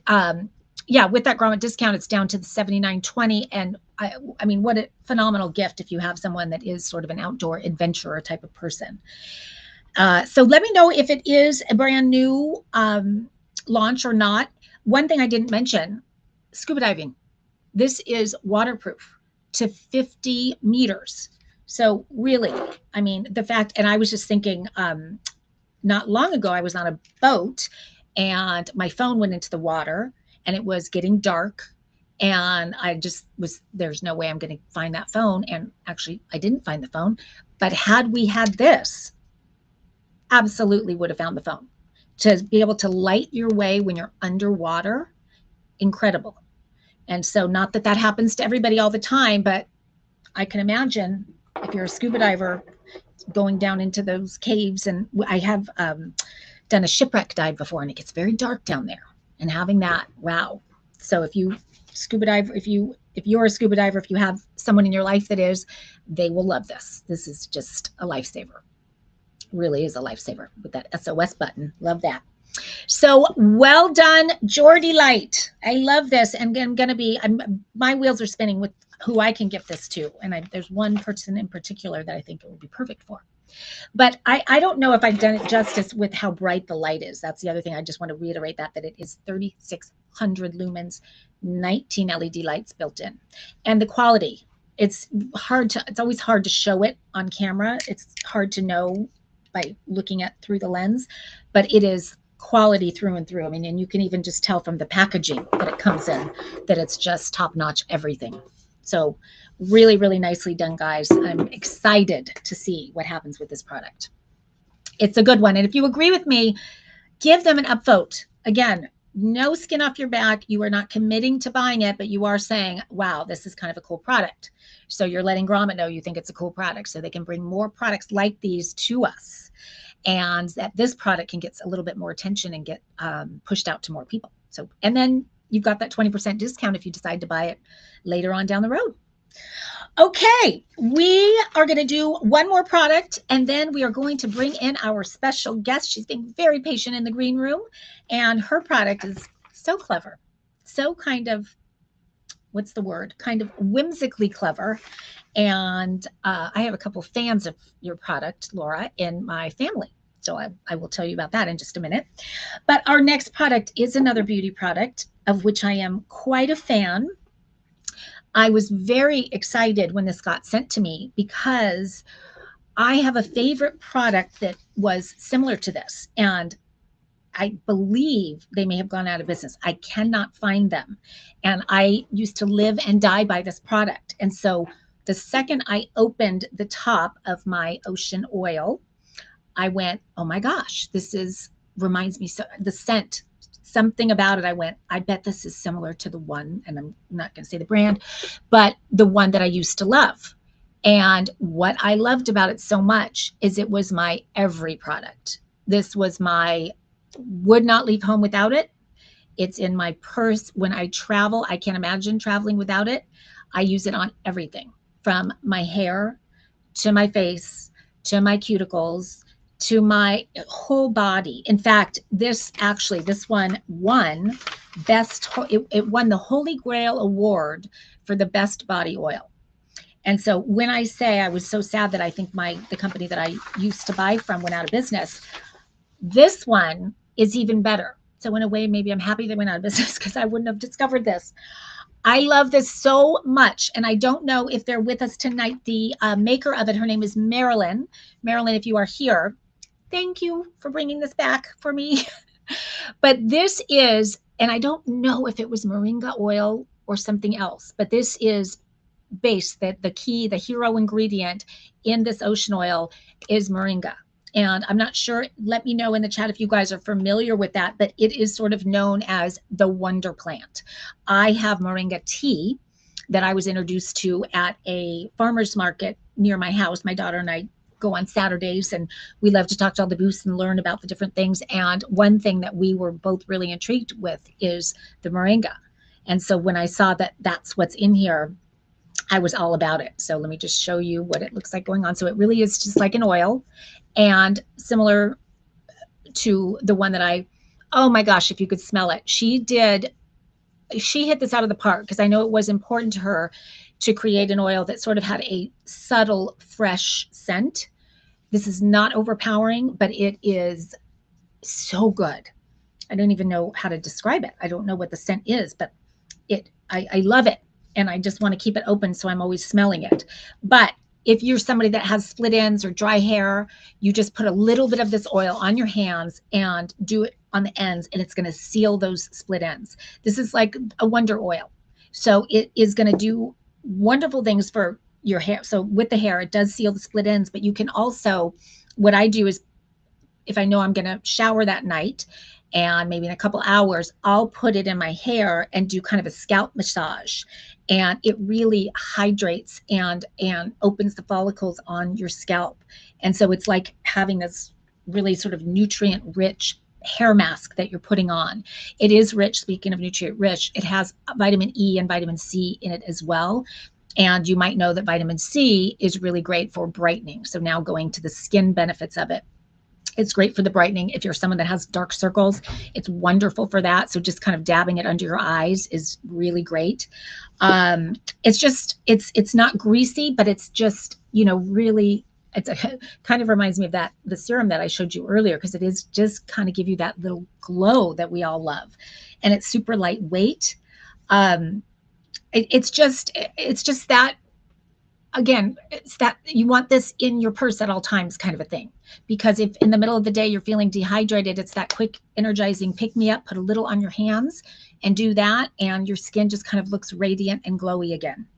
yeah, with that Grommet discount, it's down to the $79.20. And I mean, what a phenomenal gift if you have someone that is sort of an outdoor adventurer type of person. So let me know if it is a brand new launch or not. One thing I didn't mention, scuba diving. This is waterproof to 50 meters. So really, I mean, the fact, and I was just thinking, not long ago, I was on a boat and my phone went into the water and it was getting dark. And I just was, there's no way I'm going to find that phone. And actually, I didn't find the phone. But had we had this, absolutely would have found the phone. To be able to light your way when you're underwater, incredible. And so, not that that happens to everybody all the time, but I can imagine if you're a scuba diver going down into those caves, and I have done a shipwreck dive before, and it gets very dark down there. And having that, wow. So if you scuba dive, if you're a scuba diver, if you have someone in your life that is, they will love this. This is just a lifesaver. Really is a lifesaver with that SOS button. Love that. So well done, Jordy Light. I love this. And I'm going to be, my wheels are spinning with who I can gift this to. And there's one person in particular that I think it would be perfect for. But I don't know if I've done it justice with how bright the light is. That's the other thing. I just want to reiterate that it is 3,600 lumens, 19 LED lights built in. And the quality, it's always hard to show it on camera. It's hard to know by looking at through the lens, but it is quality through and through. I mean, and you can even just tell from the packaging that it comes in that it's just top-notch everything. So really, really nicely done, guys. I'm excited to see what happens with this product. It's a good one. And if you agree with me, give them an upvote. Again, no skin off your back. You are not committing to buying it, but you are saying, wow, this is kind of a cool product. So you're letting Grommet know you think it's a cool product so they can bring more products like these to us. And that this product can get a little bit more attention and get pushed out to more people. So, and then you've got that 20% discount if you decide to buy it later on down the road. Okay, we are going to do one more product, and then we are going to bring in our special guest. She's being very patient in the green room, and her product is so clever, so kind of, what's the word? Kind of whimsically clever. And I have a couple fans of your product, Laura, in my family. So I will tell you about that in just a minute. But our next product is another beauty product of which I am quite a fan. I was very excited when this got sent to me because I have a favorite product that was similar to this. And I believe they may have gone out of business. I cannot find them. And I used to live and die by this product. And so the second I opened the top of my ocean oil, I went, oh my gosh, reminds me, so the scent, something about it. I went, I bet this is similar to the one, and I'm not going to say the brand, but the one that I used to love. And what I loved about it so much is it was my every product. This was would not leave home without it. It's in my purse when I travel. I can't imagine traveling without it. I use it on everything from my hair to my face to my cuticles to my whole body. In fact, this one won it won the Holy Grail Award for the best body oil. And so when I say I was so sad that I think the company that I used to buy from went out of business, this one is even better. So in a way, maybe I'm happy they went out of business because I wouldn't have discovered this. I love this so much. And I don't know if they're with us tonight. The maker of it, her name is Marilyn. Marilyn, if you are here, thank you for bringing this back for me. But this is, and I don't know if it was moringa oil or something else, but this is the hero ingredient in this ocean oil is moringa. And I'm not sure, let me know in the chat if you guys are familiar with that, but it is sort of known as the wonder plant. I have moringa tea that I was introduced to at a farmer's market near my house. My daughter and I go on Saturdays and we love to talk to all the booths and learn about the different things. And one thing that we were both really intrigued with is the moringa. And so when I saw that that's what's in here, I was all about it. So let me just show you what it looks like going on. So it really is just like an oil and similar to the one that oh my gosh, if you could smell it. She did she hit this out of the park, because I know it was important to her to create an oil that sort of had a subtle, fresh scent. This is not overpowering, but it is so good. I don't even know how to describe it. I don't know what the scent is, but I love it. And I just want to keep it open, so I'm always smelling it. But if you're somebody that has split ends or dry hair, you just put a little bit of this oil on your hands and do it on the ends, and it's going to seal those split ends. This is like a wonder oil. So it is going to do wonderful things for your hair. So with the hair, it does seal the split ends, but you can also, what I do is, if I know I'm going to shower that night, and maybe in a couple hours, I'll put it in my hair and do kind of a scalp massage. And it really hydrates and opens the follicles on your scalp. And so it's like having this really sort of nutrient rich hair mask that you're putting on. It is rich. Speaking of nutrient rich, it has vitamin E and vitamin C in it as well. And you might know that vitamin C is really great for brightening. So now going to the skin benefits of it. It's great for the brightening. If you're someone that has dark circles, it's wonderful for that. So just kind of dabbing it under your eyes is really great. It's just, it's not greasy, but it's just, really, kind of reminds me of the serum that I showed you earlier, because it is just kind of give you that little glow that we all love. And it's super lightweight. It's just that, again, it's that you want this in your purse at all times kind of a thing. Because if in the middle of the day you're feeling dehydrated, it's that quick energizing pick me up. Put a little on your hands and do that, and your skin just kind of looks radiant and glowy again.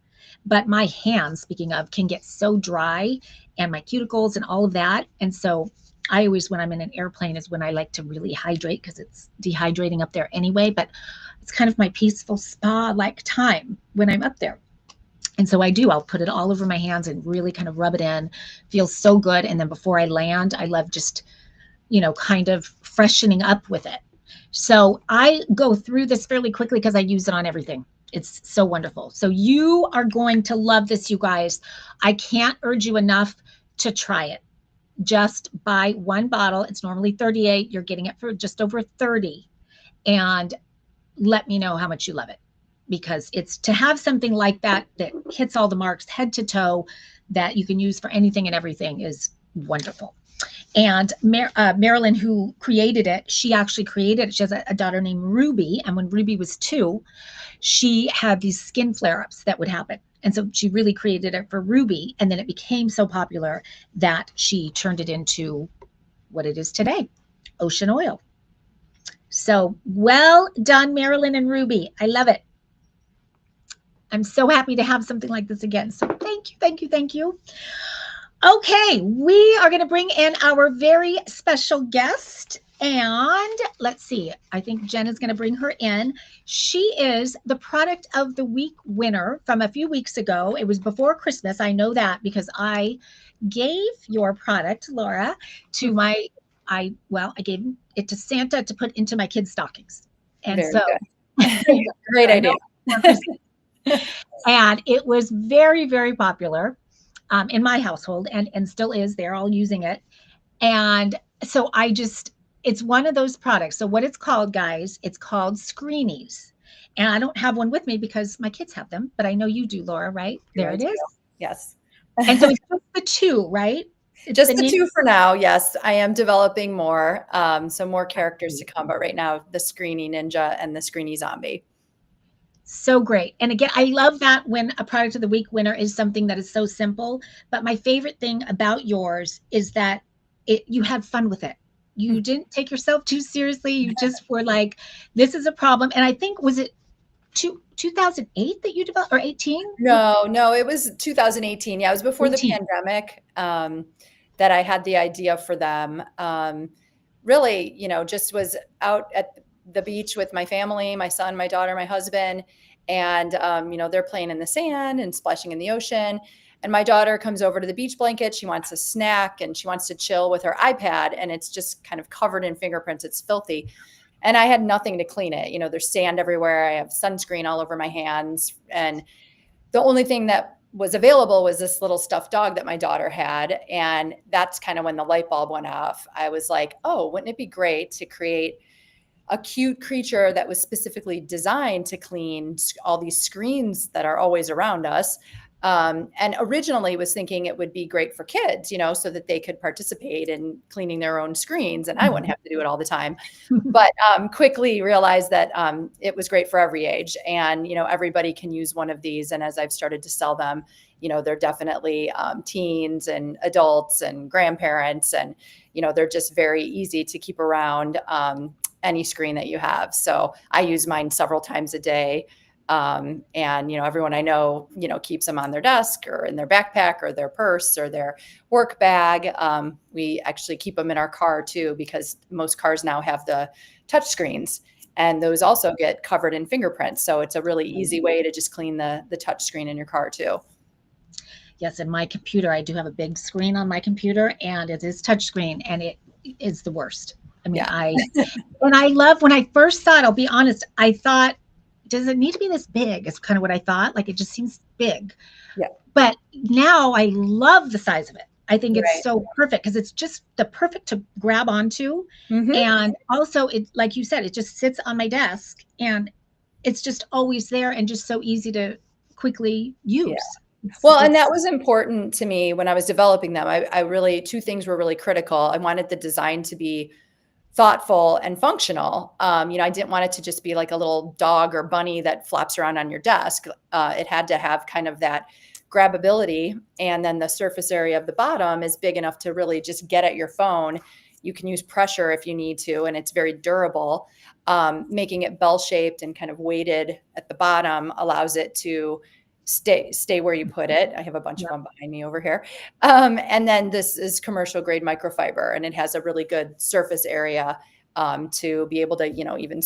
But my hands, speaking of, can get so dry, and my cuticles and all of that. And so I always, when I'm in an airplane, is when I like to really hydrate, because it's dehydrating up there anyway. But it's kind of my peaceful spa-like time when I'm up there. And so I'll put it all over my hands and really kind of rub it in. Feels so good. And then before I land, I love just, kind of freshening up with it. So I go through this fairly quickly because I use it on everything. It's so wonderful. So you are going to love this, you guys. I can't urge you enough to try it. Just buy one bottle. It's normally $38. You're getting it for just over $30. And let me know how much you love it. Because it's to have something like that hits all the marks head to toe, that you can use for anything and everything, is wonderful. And Marilyn, who created it, she actually created it. She has a daughter named Ruby. And when Ruby was 2, she had these skin flare-ups that would happen. And so she really created it for Ruby. And then it became so popular that she turned it into what it is today, ocean oil. So well done, Marilyn and Ruby. I love it. I'm so happy to have something like this again. So thank you, thank you, thank you. Okay, we are going to bring in our very special guest. And let's see, I think Jen is going to bring her in. She is the product of the week winner from a few weeks ago. It was before Christmas. I know that because I gave your product, Laura, to I gave it to Santa to put into my kids' stockings. And very so good. Great idea. And it was very, very popular in my household, and still is. They're all using it. And so it's one of those products. So what it's called, guys, it's called Screenies. And I don't have one with me because my kids have them, but I know you do, Laura, right? There it is. Yes. And so it's just the 2, right? Just the 2 for now. Yes, I am developing more, so more characters to come. But right now, the Screenie Ninja and the Screenie Zombie. So great. And again, I love that when a product of the week winner is something that is so simple. But my favorite thing about yours is that you had fun with it. You didn't take yourself too seriously. You just were like, this is a problem. And I think, was it 2008 that you developed, or 18? No, it was 2018. Yeah, it was before 18. the pandemic that I had the idea for them. Really, just was out at the beach with my family, my son, my daughter, my husband, and they're playing in the sand and splashing in the ocean. And my daughter comes over to the beach blanket. She wants a snack and she wants to chill with her iPad, and it's just kind of covered in fingerprints. It's filthy. And I had nothing to clean it. There's sand everywhere. I have sunscreen all over my hands. And the only thing that was available was this little stuffed dog that my daughter had. And that's kind of when the light bulb went off. I was like, oh, wouldn't it be great to create a cute creature that was specifically designed to clean all these screens that are always around us. And originally was thinking it would be great for kids, so that they could participate in cleaning their own screens and I wouldn't have to do it all the time. But quickly realized that it was great for every age, and everybody can use one of these. And as I've started to sell them, they're definitely teens and adults and grandparents, and they're just very easy to keep around any screen that you have. So I use mine several times a day. And everyone I know keeps them on their desk or in their backpack or their purse or their work bag. We actually keep them in our car too, because most cars now have the touch screens, and those also get covered in fingerprints. So it's a really easy way to just clean the touch screen in your car too. Yes, in my computer, I do have a big screen on my computer, and it is touchscreen, and it is the worst. I mean, and I love, when I first saw it, I'll be honest, I thought, does it need to be this big? Is kind of what I thought. Like, it just seems big. Yeah. But now I love the size of it. I think it's so perfect, because it's just the perfect to grab onto. Mm-hmm. And also, it, like you said, it just sits on my desk, and it's just always there and just so easy to quickly use. Yeah. Well, and that was important to me when I was developing them. I really, two things were really critical. I wanted the design to be thoughtful and functional. I didn't want it to just be like a little dog or bunny that flops around on your desk. It had to have kind of that grabbability. And then the surface area of the bottom is big enough to really just get at your phone. You can use pressure if you need to, and it's very durable. Making it bell-shaped and kind of weighted at the bottom allows it to stay where you put it. I have a bunch of them behind me over here. And then this is commercial grade microfiber, and it has a really good surface area to be able to, even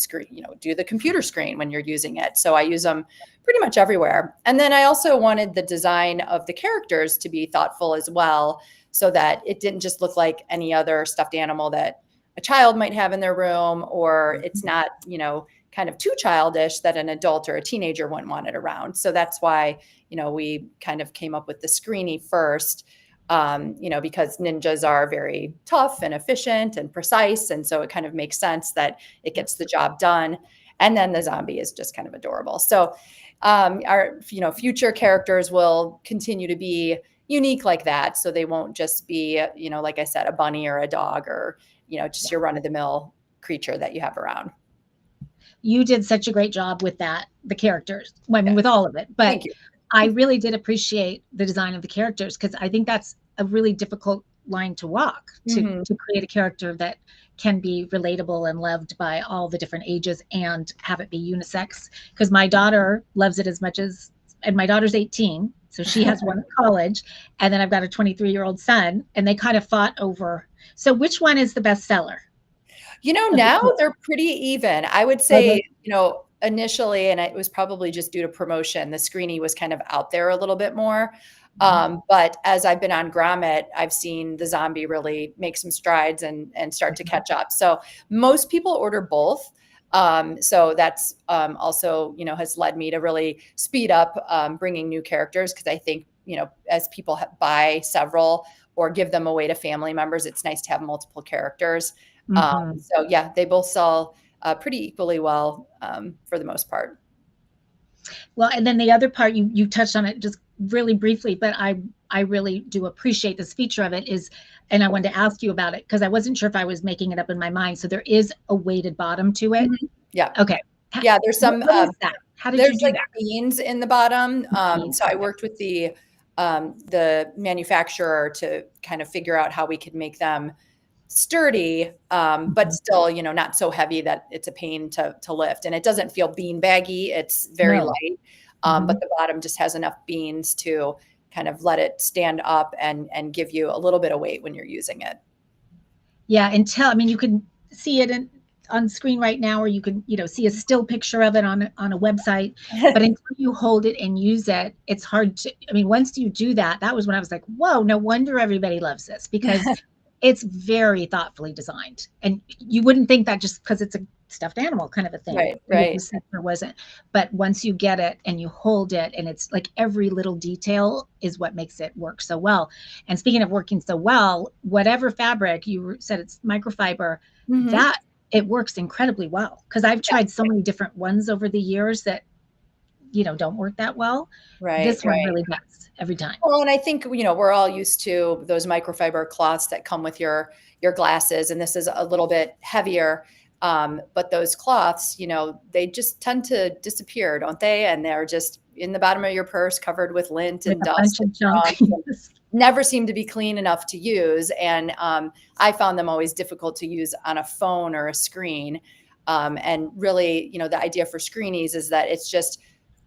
do the computer screen when you're using it. So I use them pretty much everywhere. And then I also wanted the design of the characters to be thoughtful as well, so that it didn't just look like any other stuffed animal that a child might have in their room, or it's not, kind of too childish that an adult or a teenager wouldn't want it around. So that's why, we kind of came up with the screeny first, because ninjas are very tough and efficient and precise. And so it kind of makes sense that it gets the job done. And then the zombie is just kind of adorable. So our, future characters will continue to be unique like that. So they won't just be, like I said, a bunny or a dog or, just your run-of-the-mill creature that you have around. You did such a great job with that, the characters. Well, I mean, with all of it, but I really did appreciate the design of the characters, because I think that's a really difficult line to walk, to create a character that can be relatable and loved by all the different ages and have it be unisex. Because my daughter loves it as much as, and my daughter's 18, so she has one at college, and then I've got a 23-year-old son, and they kind of fought over. So which one is the best seller? Now they're pretty even. I would say, initially, and it was probably just due to promotion, the screeny was kind of out there a little bit more. But as I've been on Grommet, I've seen the zombie really make some strides and start to catch up. So most people order both. So that's also, has led me to really speed up bringing new characters, because I think, as people buy several or give them away to family members, it's nice to have multiple characters. So yeah, they both sell pretty equally well for the most part. Well, and then the other part, you touched on it just really briefly, but I really do appreciate this feature of it is, and I wanted to ask you about it because I wasn't sure if I was making it up in my mind. So there is a weighted bottom to it. Yeah. Okay. Yeah, there's some. What is that? How did you do that? Beans in the bottom. So I worked with the manufacturer to kind of figure out how we could make them sturdy, but still, not so heavy that it's a pain to lift. And it doesn't feel bean baggy. It's very light, but the bottom just has enough beans to kind of let it stand up and give you a little bit of weight when you're using it. Yeah, you can see it on screen right now, or you can, see a still picture of it on a website, but until you hold it and use it, it's hard to, once you do that, that was when I was like, whoa, no wonder everybody loves this, because it's very thoughtfully designed. And you wouldn't think that just because it's a stuffed animal kind of a thing. Right. There wasn't. But once you get it and you hold it, and it's like every little detail is what makes it work so well. And speaking of working so well, whatever fabric, you said it's microfiber, that it works incredibly well, because I've tried so many different ones over the years that, don't work that well. Right, This one right. really does every time. Well, and I think, we're all used to those microfiber cloths that come with your glasses, and this is a little bit heavier. But those cloths, they just tend to disappear, don't they? And they're just in the bottom of your purse, covered with lint With and a bunch dust of and junk. crumbs, and never seem to be clean enough to use. And I found them always difficult to use on a phone or a screen. And really, the idea for screenies is that it's just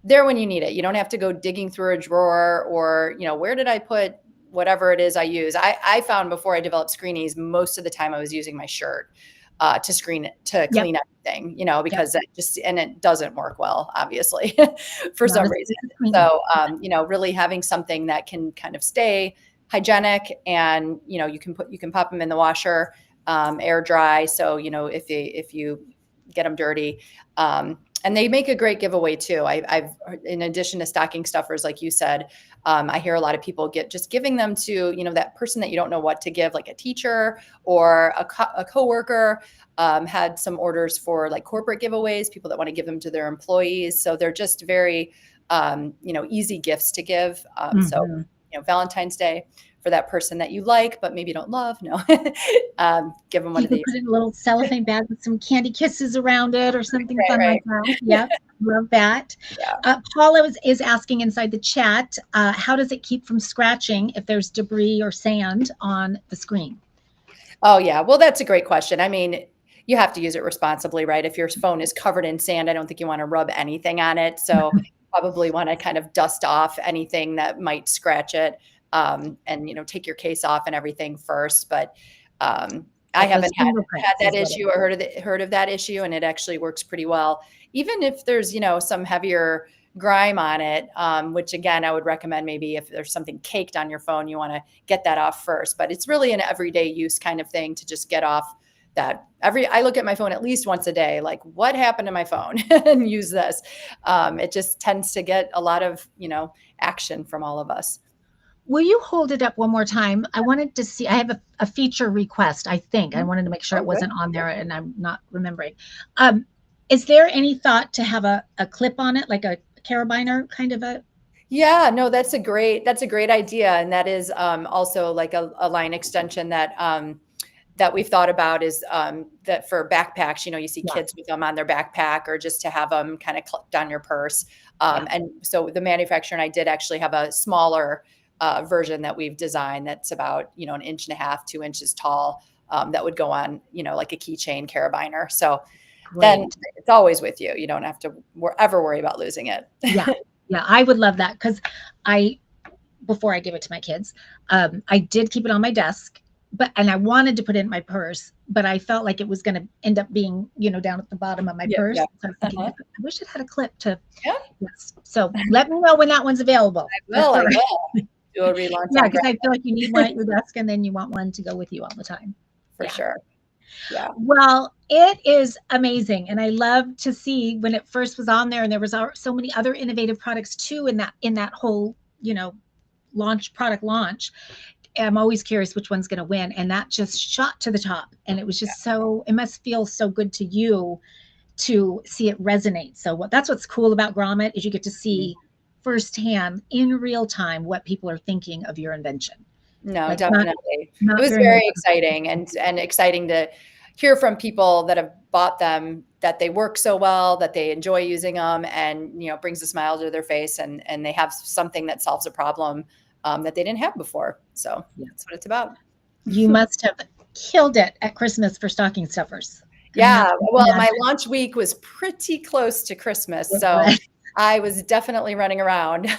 there when you need it. You don't have to go digging through a drawer or, where did I put whatever it is I use. I found before I developed screenies, most of the time I was using my shirt to screen it, to Yep. clean everything, because and it doesn't work well, obviously, for Not some as reason. clean. So, really having something that can kind of stay hygienic, and, you can pop them in the washer, air dry. So, if you get them dirty, and they make a great giveaway too. I've, in addition to stocking stuffers, like you said, I hear a lot of people just giving them to, that person that you don't know what to give, like a teacher or a coworker. Had some orders for like corporate giveaways, people that want to give them to their employees. So they're just very, easy gifts to give. So, Valentine's Day, for that person that you like, but maybe don't love. No, give them one You of could these. put it in a little cellophane bag with some candy kisses around it or something Right, fun right. like that. Yep, love that. Yeah. Paula is asking inside the chat, how does it keep from scratching if there's debris or sand on the screen? Oh, yeah. Well, that's a great question. I mean, you have to use it responsibly, right? If your phone is covered in sand, I don't think you want to rub anything on it. So probably want to kind of dust off anything that might scratch it, and, take your case off and everything first. But I haven't had that issue or heard of that issue, and it actually works pretty well. Even if there's, some heavier grime on it, which again, I would recommend maybe if there's something caked on your phone, you want to get that off first. But it's really an everyday use kind of thing to just get off that. I look at my phone at least once a day, like what happened to my phone, and use this. It just tends to get a lot of, action from all of us. Will you hold it up one more time? I wanted to see, I have a feature request, I think. I wanted to make sure it wasn't on there and I'm not remembering. Is there any thought to have a clip on it, like a carabiner kind of a? Yeah, no, that's a great idea. And that is also like a line extension that we've thought about, is that for backpacks, you see kids with them on their backpack, or just to have them kind of clipped on your purse. And so the manufacturer and I did actually have a smaller version that we've designed that's about, 1.5 inches, 2 inches tall, that would go on, like a keychain carabiner. So then it's always with you. You don't have to ever worry about losing it. Yeah, I would love that, because before I give it to my kids, I did keep it on my desk, and I wanted to put it in my purse, but I felt like it was going to end up being, down at the bottom of my purse. So I was thinking, I wish it had a clip to. Yes. So let me know when that one's available. I will. Do a relaunch. Yeah, because I feel like you need one at your desk, and then you want one to go with you all the time. For sure. Yeah. Well, it is amazing. And I love to see when it first was on there, and there was so many other innovative products too in that whole, product launch. I'm always curious which one's going to win. And that just shot to the top. And it was just it must feel so good to you to see it resonate. So that's what's cool about Grommet, is you get to see firsthand in real time what people are thinking of your invention. No, definitely. It was very exciting, and exciting to hear from people that have bought them, that they work so well, that they enjoy using them, and, brings a smile to their face, and they have something that solves a problem that they didn't have before. So that's what it's about. You must have killed it at Christmas for stocking stuffers. Yeah. Well, my launch week was pretty close to Christmas. So I was definitely running around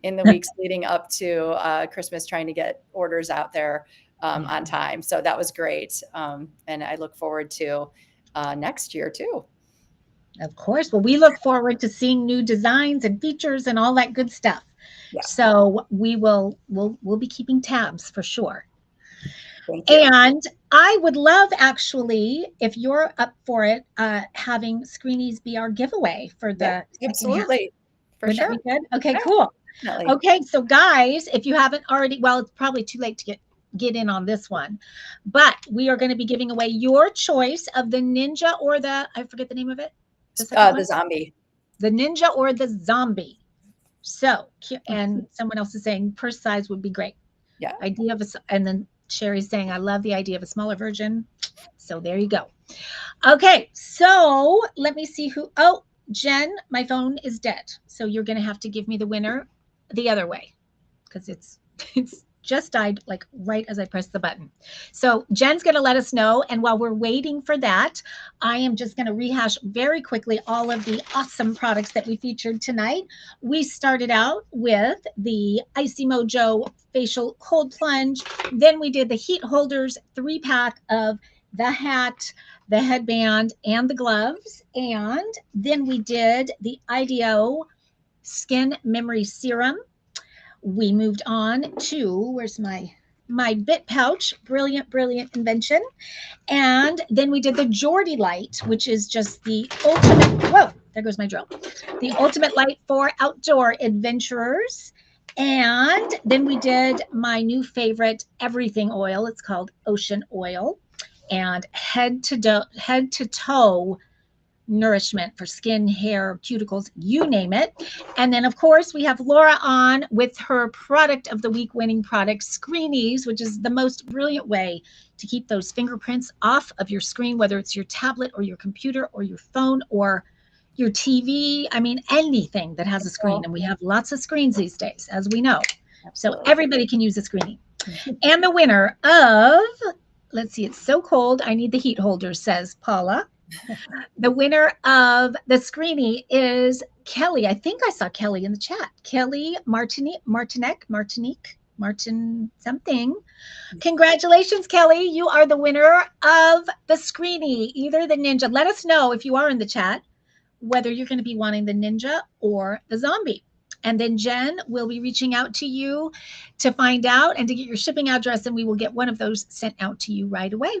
in the weeks leading up to Christmas, trying to get orders out there on time. So that was great. And I look forward to next year too. Of course. Well, we look forward to seeing new designs and features and all that good stuff. Yeah. So we'll be keeping tabs for sure. Thank you. And I would love, actually, if you're up for it, having Screenies be our giveaway for the absolutely. For sure. That be good? Okay, cool. Definitely. Okay, so guys, if you haven't already, well, it's probably too late to get get in on this one. But we are going to be giving away your choice of the Ninja or the, I forget the name of it. The zombie. The Ninja or the Zombie. So, and someone else is saying purse size would be great. Yeah. Idea of a, and then Sherry's saying, I love the idea of a smaller version. So there you go. Okay, so let me see who, oh, Jen, my phone is dead. So you're going to have to give me the winner the other way because it's just died like right as I pressed the button. So Jen's going to let us know. And while we're waiting for that, I am just going to rehash very quickly all of the awesome products that we featured tonight. We started out with the Icy Mojo facial cold plunge. Then we did the heat holders 3-pack of the hat, the headband, and the gloves. And then we did the IDEO Skin Memory Serum. We moved on to, where's my bit pouch, brilliant invention. And then we did the Geordie light, which is just the ultimate, whoa, there goes my drill, the ultimate light for outdoor adventurers. And then we did my new favorite everything oil. It's called Ocean Oil, and head to toe nourishment for skin, hair, cuticles, you name it. And then, of course, we have Laura on with her product of the week winning product, Screenies, which is the most brilliant way to keep those fingerprints off of your screen, whether it's your tablet or your computer or your phone or your TV. I mean, anything that has a screen. And we have lots of screens these days, as we know. Absolutely. So everybody can use a screenie. And the winner of, let's see, it's so cold, I need the heat holder, says Paula. The winner of the Screenie is Kelly. I think I saw Kelly in the chat. Kelly Martin something. Congratulations, Kelly. You are the winner of the Screenie, either the Ninja. Let us know if you are in the chat whether you're going to be wanting the Ninja or the Zombie. And then Jen will be reaching out to you to find out and to get your shipping address, and we will get one of those sent out to you right away.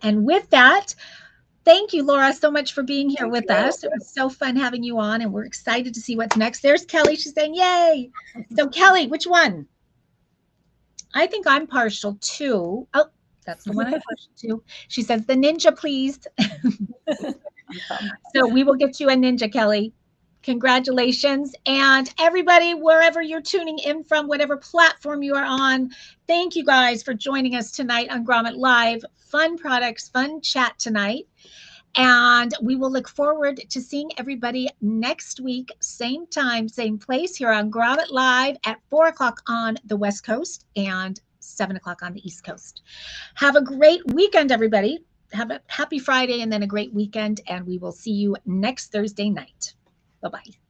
And with that, thank you, Laura, so much for being here with us. It was so fun having you on, and we're excited to see what's next. There's Kelly. She's saying, yay. So, Kelly, which one? I think I'm partial to, oh, that's the one I'm partial to. She says, the Ninja, please. So we will get you a Ninja, Kelly. Congratulations. And everybody, wherever you're tuning in from, whatever platform you are on, thank you guys for joining us tonight on Grommet Live. Fun products, fun chat tonight. And we will look forward to seeing everybody next week, same time, same place here on Grommet Live at 4 o'clock on the West Coast and 7 o'clock on the East Coast. Have a great weekend, everybody. Have a happy Friday and then a great weekend. And we will see you next Thursday night. Bye-bye.